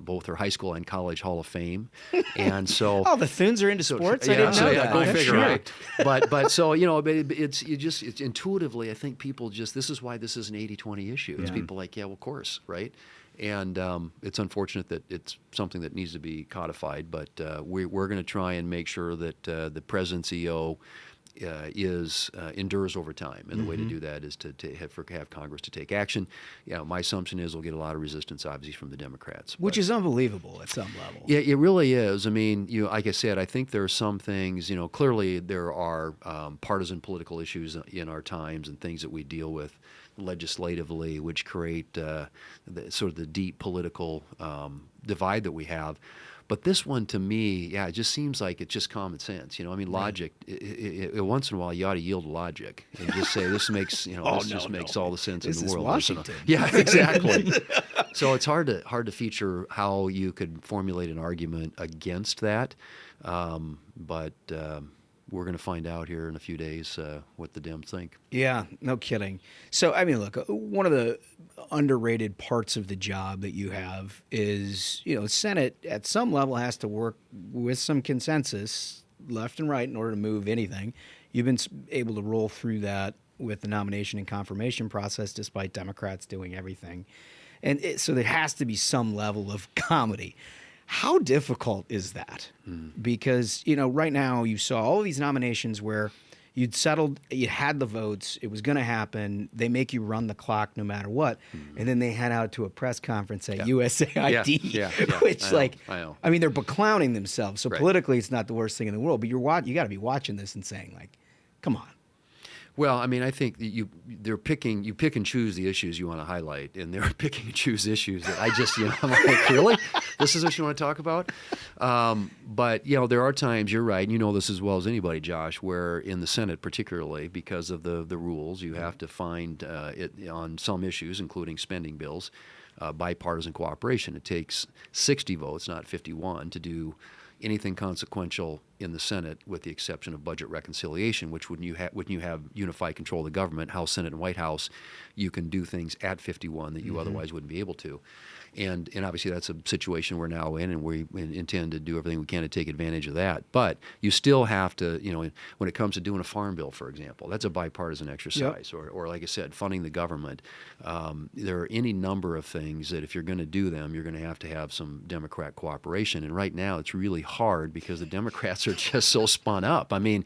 both her high school and college Hall of Fame, and so the Thunes are into sports. I didn't know that. Go figure, right? But so it's intuitively, I think people this is why this is an 80-20 issue. It's people like, yeah, well, of course, right? And it's unfortunate that it's something that needs to be codified, but we're going to try and make sure that the President's EO endures over time, and the way to do that is to have Congress to take action. My assumption is we'll get a lot of resistance, obviously, from the Democrats, which is unbelievable at some level. Yeah, it really is. I mean, like I said, I think there are some things. Clearly there are partisan political issues in our times and things that we deal with legislatively, which create the deep political divide that we have. But this one, to me, it just seems like it's just common sense. I mean, logic. Once in a while, you ought to yield to logic and just say this makes makes all the sense in the world. Washington. Yeah, exactly. So it's hard to feature how you could formulate an argument against that, but. We're going to find out here in a few days what the Dems think. Yeah, no kidding. So, I mean, look, one of the underrated parts of the job that you have is, Senate at some level has to work with some consensus left and right in order to move anything. You've been able to roll through that with the nomination and confirmation process despite Democrats doing everything. And so there has to be some level of comedy. How difficult is that? Because, right now you saw all of these nominations where you'd settled, you had the votes, it was going to happen, they make you run the clock no matter what, and then they head out to a press conference at USAID, which I mean, they're beclowning themselves. So politically it's not the worst thing in the world, but you got to be watching this and saying, like, come on. Well, I mean, I think you pick and choose the issues you want to highlight, and they're picking and choose issues that I just, I'm like, really? This is what you want to talk about? But, there are times, you're right, and you know this as well as anybody, Josh, where in the Senate particularly, because of the rules, you have to find it on some issues, including spending bills, bipartisan cooperation. It takes 60 votes, not 51, to do anything consequential in the Senate, with the exception of budget reconciliation, which when you have unified control of the government, House, Senate, and White House, you can do things at 51 that you otherwise wouldn't be able to. And obviously that's a situation we're now in, and we intend to do everything we can to take advantage of that. But you still have to, when it comes to doing a farm bill, for example, that's a bipartisan exercise. Yep. Or like I said, funding the government. There are any number of things that if you're going to do them, you're going to have some Democrat cooperation. And right now it's really hard because the Democrats are just so spun up. I mean,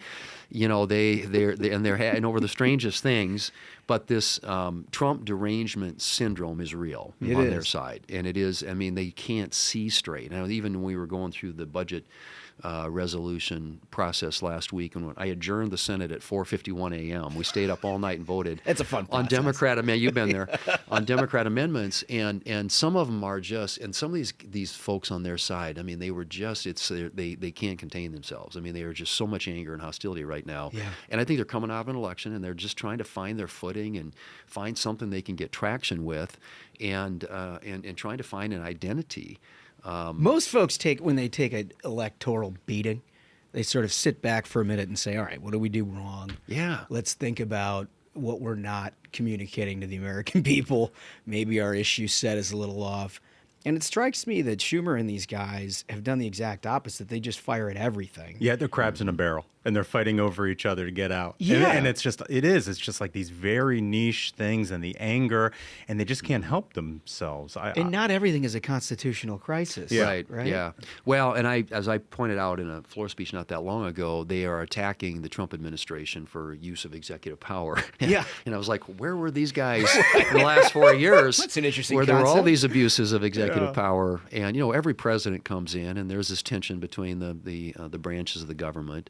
they're over the strangest things. But this Trump derangement syndrome is real on their side. And it is, they can't see straight. Now, even when we were going through the budget resolution process last week, and when I adjourned the Senate at 4:51 a.m., we stayed up all night and voted. It's a fun process. On Democrat, you've been there, on Democrat amendments, and some of them are just, and some of these folks on their side, they were just, they can't contain themselves. They are just so much anger and hostility right now. Yeah. And I think they're coming out of an election, and they're just trying to find their footing and find something they can get traction with, and trying to find an identity. Most folks when they take an electoral beating, they sort of sit back for a minute and say, all right, what do we do wrong? Yeah. Let's think about what we're not communicating to the American people. Maybe our issue set is a little off. And it strikes me that Schumer and these guys have done the exact opposite. They just fire at everything. Yeah, they're crabs in a barrel, and they're fighting over each other to get out. Yeah. And it's just like these very niche things, and the anger, and they just can't help themselves. And not everything is a constitutional crisis. Yeah. Right? Yeah. Well, and as I pointed out in a floor speech not that long ago, they are attacking the Trump administration for use of executive power. Yeah. And I was like, where were these guys in the last 4 years? That's an interesting where concept. there were all these abuses of executive power, and every president comes in, and there's this tension between the branches of the government,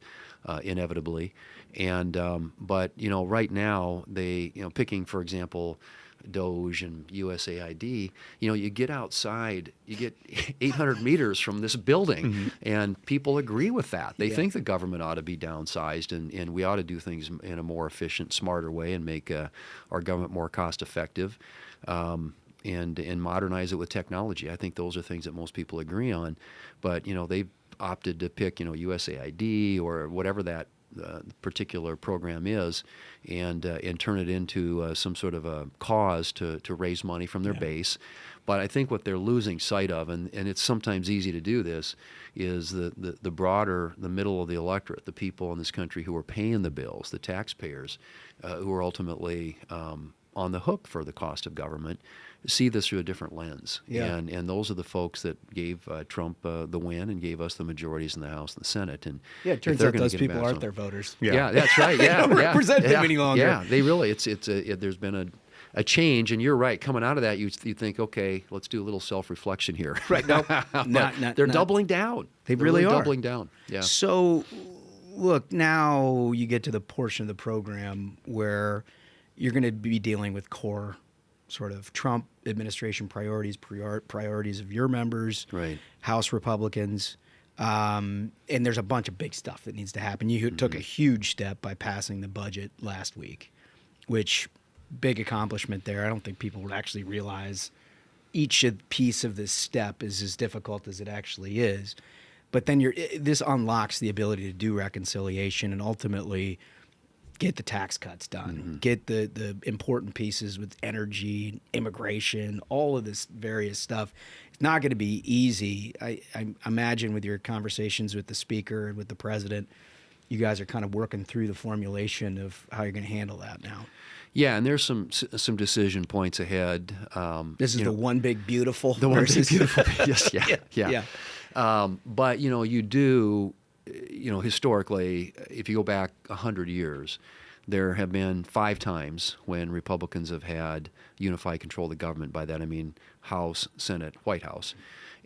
inevitably, and but right now they picking, for example, DOJ and USAID, you get outside, you get 800 meters from this building, and people agree with that. They think the government ought to be downsized, and we ought to do things in a more efficient, smarter way, and make our government more cost effective. And modernize it with technology. I think those are things that most people agree on. But, they've opted to pick, USAID or whatever that particular program is, and turn it into some sort of a cause to raise money from their base. But I think what they're losing sight of, and it's sometimes easy to do this, is the broader, the middle of the electorate, the people in this country who are paying the bills, the taxpayers, who are ultimately on the hook for the cost of government, see this through a different lens. Yeah. And those are the folks that gave Trump the win and gave us the majorities in the House and the Senate. And it turns out those people aren't their voters. Yeah, that's right. Yeah, they don't represent them any longer. Yeah, they really. There's been a change, and you're right. Coming out of that, you think, okay, let's do a little self-reflection here. Right. No, they're doubling down. They really are doubling down. Yeah. So, look, now you get to the portion of the program where you're going to be dealing with core sort of Trump administration priorities of your members, right. House Republicans, and there's a bunch of big stuff that needs to happen. You took a huge step by passing the budget last week, which big accomplishment there. I don't think people would actually realize each piece of this step is as difficult as it actually is. But then this unlocks the ability to do reconciliation and ultimately get the tax cuts done, get the important pieces with energy, immigration, all of this various stuff. It's not going to be easy. I imagine with your conversations with the speaker and with the president, you guys are kind of working through the formulation of how you're going to handle that now. Yeah, and there's some decision points ahead. This is the one big beautiful. The one big beautiful. Yes, yeah. But you do. Historically, if you go back 100 years, there have been 5 times when Republicans have had unify control of the government. By that I mean House, Senate, White House.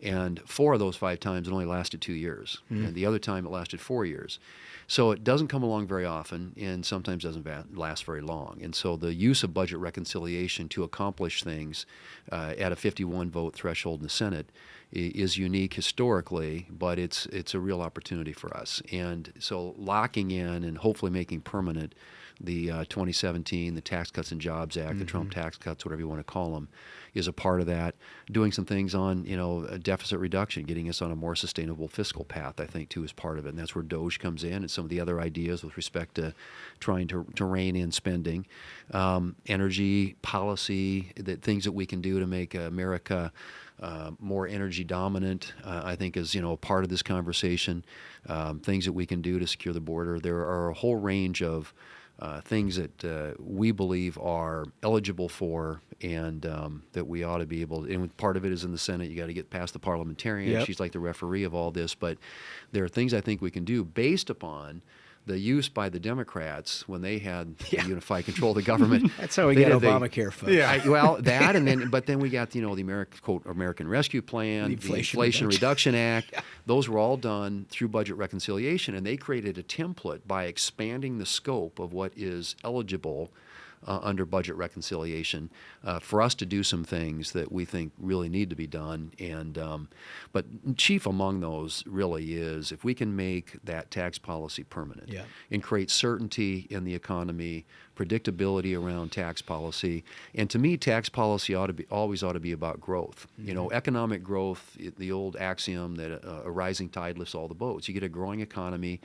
And 4 of those 5 times it only lasted 2 years. And the other time it lasted 4 years. So it doesn't come along very often and sometimes doesn't last very long. And so the use of budget reconciliation to accomplish things at a 51 vote threshold in the Senate is unique historically, but it's a real opportunity for us. And so locking in and hopefully making permanent the 2017, the Tax Cuts and Jobs Act, the Trump tax cuts, whatever you want to call them, is a part of that. Doing some things on, deficit reduction, getting us on a more sustainable fiscal path, I think, too, is part of it. And that's where DOGE comes in and some of the other ideas with respect to trying to rein in spending. Energy policy, things that we can do to make America more energy dominant, I think is, part of this conversation. Things that we can do to secure the border. There are a whole range of things that we believe are eligible for and that we ought to be able to, and part of it is in the Senate. You got to get past the parliamentarian. Yep. She's like the referee of all this, but there are things I think we can do based upon the use by the Democrats when they had unified control of the government. That's how we get Obamacare, folks. But then we got, the American Rescue Plan, the Inflation Reduction Act. Yeah. Those were all done through budget reconciliation, and they created a template by expanding the scope of what is eligible under budget reconciliation for us to do some things that we think really need to be done. And but chief among those really is if we can make that tax policy permanent and create certainty in the economy, predictability around tax policy. And to me, tax policy always ought to be about growth. Economic growth, the old axiom that a rising tide lifts all the boats. You get a growing economy,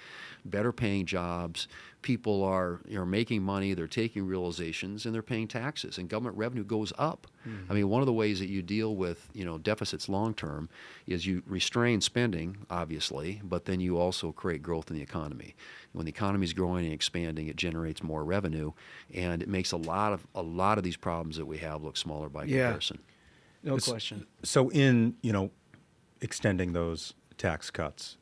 better paying jobs, people are making money, they're taking realizations, and they're paying taxes, and government revenue goes up. I mean, one of the ways that you deal with deficits long term is you restrain spending, obviously, but then you also create growth in the economy. When the economy is growing and expanding, it generates more revenue, and it makes a lot of these problems that we have look smaller by comparison. No question. So in extending those tax cuts,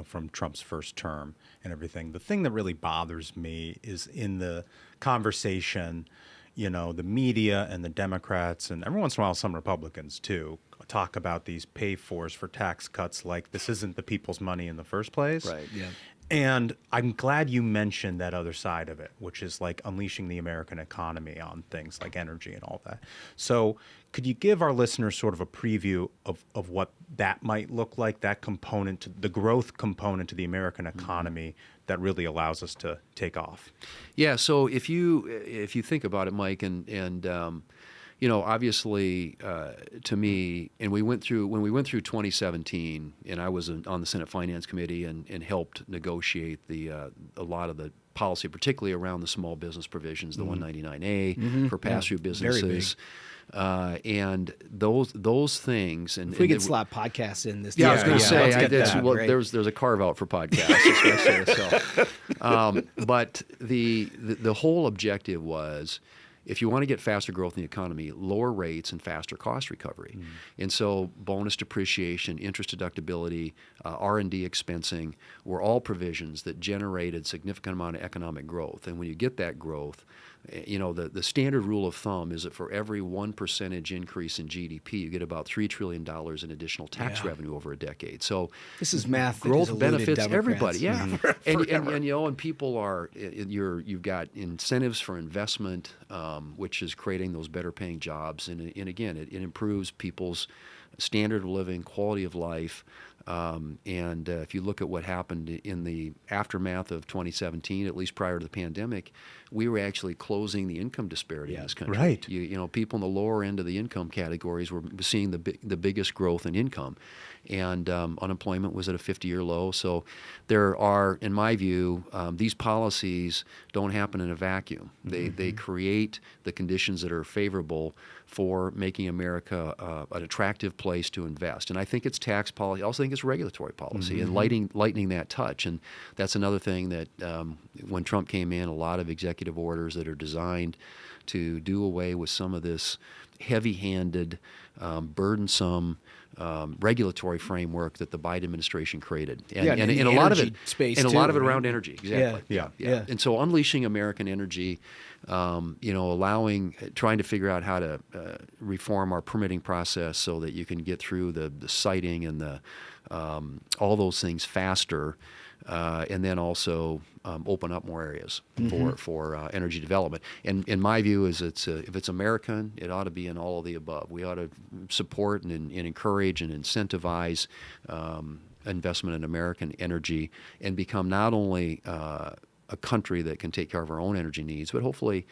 from Trump's first term and everything, the thing that really bothers me is in the conversation, the media and the Democrats and every once in a while some Republicans too talk about these pay-fors for tax cuts like this isn't the people's money in the first place. Right. Yeah. And I'm glad you mentioned that other side of it, which is like unleashing the American economy on things like energy and all that. So could you give our listeners sort of a preview of what that might look like, that component, the growth component to the American economy that really allows us to take off? Yeah, so if you think about it, Mike, and obviously, to me, and when we went through 2017, and I was on the Senate Finance Committee and helped negotiate a lot of the policy, particularly around the small business provisions, the 199A for pass-through businesses. And those things, and if we could slap podcasts in this, I was going to say there's a carve out for podcasts, especially. But the whole objective was, if you want to get faster growth in the economy, lower rates and faster cost recovery. And so bonus depreciation, interest deductibility, R&D expensing were all provisions that generated significant amount of economic growth. And when you get that growth, the standard rule of thumb is that for every 1% increase in GDP, you get about $3 trillion in additional tax revenue over a decade. So this is math. Growth benefits everybody. Yeah, and people are you've got incentives for investment, which is creating those better paying jobs, and again, it improves people's standard of living, quality of life. And if you look at what happened in the aftermath of 2017, at least prior to the pandemic, we were actually closing the income disparity in this country. Right. People in the lower end of the income categories were seeing the biggest growth in income. And unemployment was at a 50-year low. So there are, in my view, these policies don't happen in a vacuum. They create the conditions that are favorable for making America an attractive place to invest. And I think it's tax policy. I also think it's regulatory policy and lightening that touch. And that's another thing that when Trump came in, a lot of executive orders that are designed to do away with some of this heavy-handed, burdensome regulatory framework that the Biden administration created, and a lot of it, space and a too, lot of it right? around energy. Exactly. Yeah. And so unleashing American energy, trying to figure out how to reform our permitting process so that you can get through the siting and the all those things faster, and then also open up more areas for energy development. And in my view, is if it's American, it ought to be in all of the above. We ought to support and encourage and incentivize investment in American energy and become not only a country that can take care of our own energy needs, but hopefully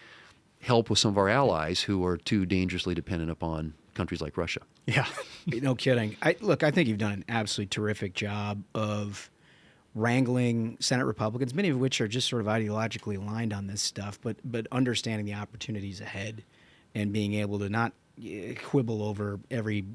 help with some of our allies who are too dangerously dependent upon countries like Russia. Yeah, no kidding. I think you've done an absolutely terrific job of wrangling Senate Republicans, many of which are just sort of ideologically aligned on this stuff, but understanding the opportunities ahead and being able to not quibble over every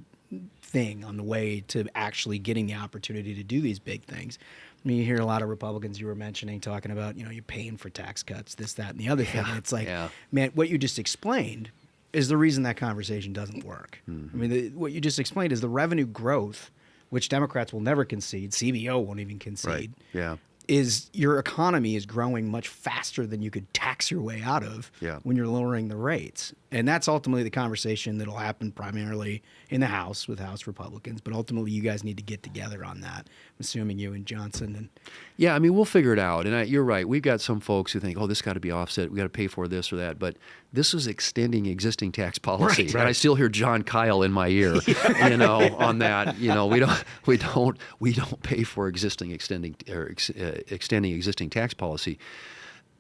thing on the way to actually getting the opportunity to do these big things. I mean, you hear a lot of Republicans you were mentioning talking about, you're paying for tax cuts, this, that, and the other thing. And it's like, man, what you just explained is the reason that conversation doesn't work. I mean, what you just explained is the revenue growth, which Democrats will never concede, CBO won't even concede, Right. Yeah. is your economy is growing much faster than you could tax your way out of when you're lowering the rates. And that's ultimately the conversation that'll happen primarily in the House with House Republicans. But ultimately, you guys need to get together on that. I'm assuming you and Johnson. And yeah, I mean, we'll figure it out. And you're right. We've got some folks who think, oh, this got to be offset. We got to pay for this or that. But this is extending existing tax policy. Right. And I still hear John Kyle in my ear, on that. We don't pay for extending existing tax policy.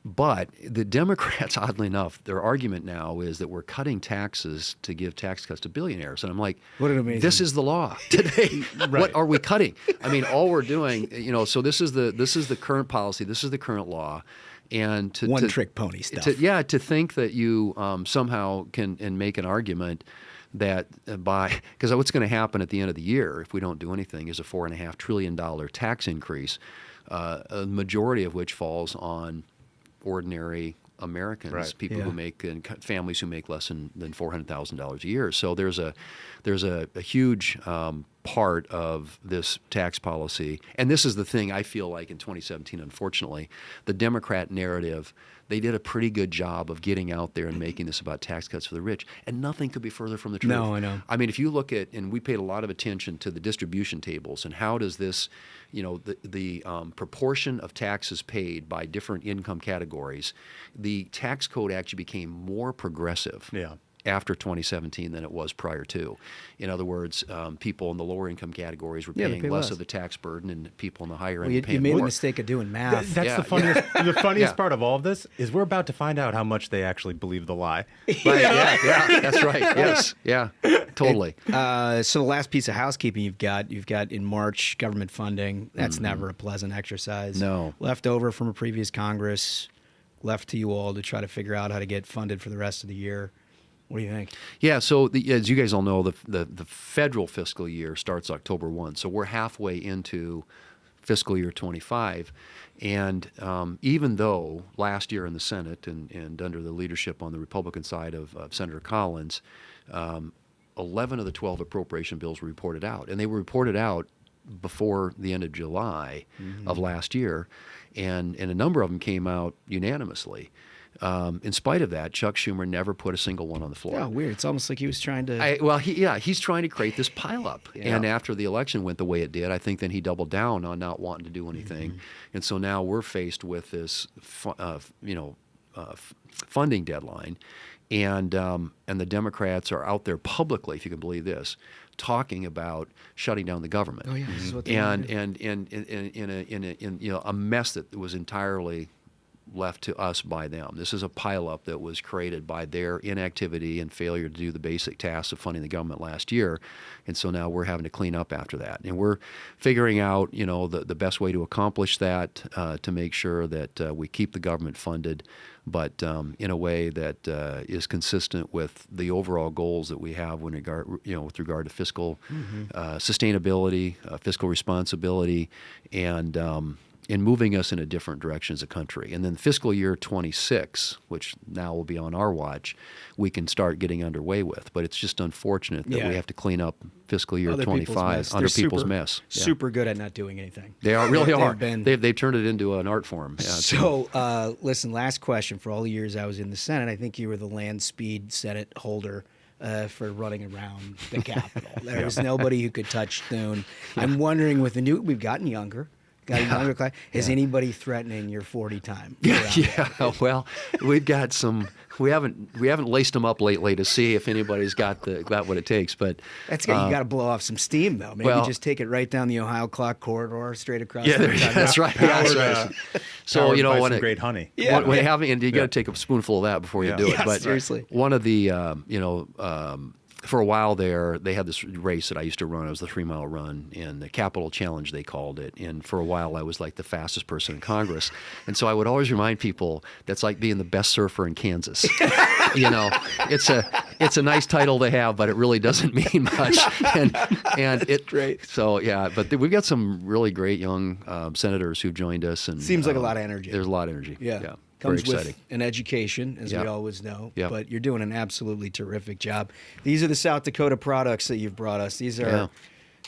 But the Democrats, oddly enough, their argument now is that we're cutting taxes to give tax cuts to billionaires. And I'm like, what an amazing. This is the law today. What are we cutting? I mean, all we're doing, so this is the current policy. This is the current law. And trick pony stuff. To think that you somehow can and make an argument that because what's going to happen at the end of the year if we don't do anything is a $4.5 trillion tax increase, a majority of which falls on ordinary Americans, people who make and families who make less than $400,000 a year. So there's a huge part of this tax policy, and this is the thing I feel like in 2017. Unfortunately, the Democrat narrative. They did a pretty good job of getting out there and making this about tax cuts for the rich, and nothing could be further from the truth. No, I know. I mean, if you look at, and we paid a lot of attention to the distribution tables and how does this, the proportion of taxes paid by different income categories, the tax code actually became more progressive. After 2017 than it was prior to. In other words, people in the lower income categories were paying less of the tax burden, and people in the higher end paying more. You made the mistake of doing math. That's the funniest. The funniest part of all of this is we're about to find out how much they actually believe the lie. Right? Yeah, that's right. Yes, yeah, totally. So the last piece of housekeeping you've got in March government funding. That's never a pleasant exercise. No, left over from a previous Congress, left to you all to try to figure out how to get funded for the rest of the year. What do you think? Yeah, so as you guys all know, the federal fiscal year starts October 1. So we're halfway into fiscal year 25. And even though last year in the Senate and under the leadership on the Republican side of Senator Collins, 11 of the 12 appropriation bills were reported out. And they were reported out before the end of July of last year. And a number of them came out unanimously. In spite of that, Chuck Schumer never put a single one on the floor. Yeah, weird. It's almost like he was trying to... he's trying to create this pileup. And after the election went the way it did, I think then he doubled down on not wanting to do anything. And so now we're faced with this, funding deadline. And the Democrats are out there publicly, if you can believe this, talking about shutting down the government. Oh, yeah. This is what they in a mess that was entirely left to us by them. This is a pileup that was created by their inactivity and failure to do the basic tasks of funding the government last year, and so now we're having to clean up after that. And we're figuring out, the best way to accomplish that, to make sure that we keep the government funded, but in a way that is consistent with the overall goals that we have with regard to fiscal sustainability, fiscal responsibility, and moving us in a different direction as a country. And then fiscal year 26, which now will be on our watch, we can start getting underway with. But it's just unfortunate that we have to clean up fiscal year 25 under people's mess. Super good at not doing anything. They really are. They've turned it into an art form. Yeah, so, listen, last question. For all the years I was in the Senate, I think you were the land speed Senate holder for running around the Capitol. There was nobody who could touch Thune. I'm wondering, with the new, we've gotten younger. Is anybody threatening your 40 time? Well, we've got some. We haven't laced them up lately to see if anybody's got what it takes. But you got to blow off some steam though. Maybe just take it right down the Ohio Clock corridor straight across. That's right. So some great honey. And you got to take a spoonful of that before you do it. But seriously, one of the for a while there, they had this race that I used to run. It was the 3-mile run, and the Capitol Challenge, they called it. And for a while, I was like the fastest person in Congress. And so I would always remind people that's like being the best surfer in Kansas. It's a nice title to have, but it really doesn't mean much. And it's great. So but we've got some really great young senators who've joined us. And seems like a lot of energy. There's a lot of energy. Yeah. Comes with an education, as we always know. But you're doing an absolutely terrific job. These are the South Dakota products that you've brought us. These are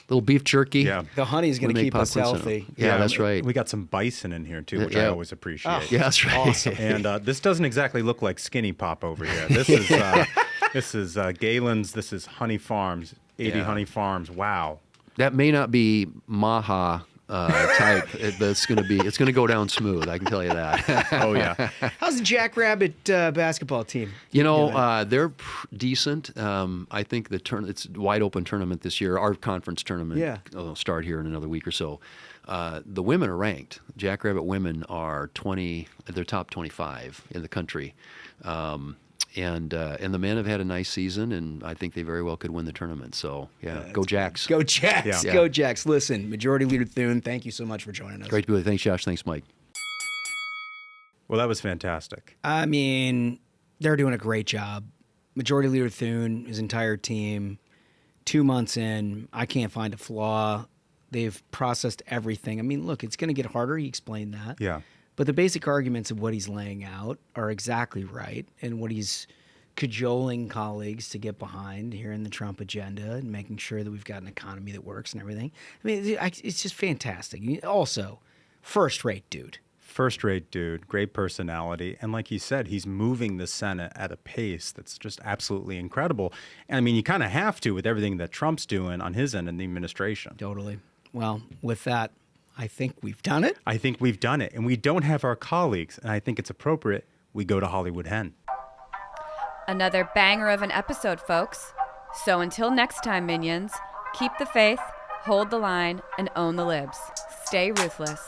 little beef jerky. Yeah. The honey's going to keep us healthy. Yeah, that's right. We got some bison in here too, which I always appreciate. Yeah, that's right. Awesome. And this doesn't exactly look like Skinny Pop over here. This is Galen's. This is Honey Farms, 80 Honey Farms. Wow. That may not be Maha type, but it's going to go down smooth. I can tell you that. Oh yeah. How's the Jackrabbit basketball team? They're decent. I think it's a wide open tournament this year. Our conference tournament will start here in another week or so. The women are ranked. Jackrabbit women are they're top 25 in the country. And the men have had a nice season, and I think they very well could win the tournament. So, go Jacks. Go Jacks. Yeah. Go Jacks. Listen, Majority Leader Thune, thank you so much for joining us. Great to be with you. Thanks, Josh. Thanks, Mike. Well, that was fantastic. I mean, they're doing a great job. Majority Leader Thune, his entire team, 2 months in, I can't find a flaw. They've processed everything. I mean, look, it's going to get harder. He explained that. Yeah. But the basic arguments of what he's laying out are exactly right, and what he's cajoling colleagues to get behind here in the Trump agenda and making sure that we've got an economy that works and everything. I mean, it's just fantastic. Also, first-rate dude. First-rate dude, great personality. And like he said, he's moving the Senate at a pace that's just absolutely incredible. And I mean, you kind of have to with everything that Trump's doing on his end in the administration. Totally. Well, with that, I think we've done it. I think we've done it. And we don't have our colleagues. And I think it's appropriate we go to Hollywood Hen. Another banger of an episode, folks. So until next time, minions, keep the faith, hold the line, and own the libs. Stay ruthless.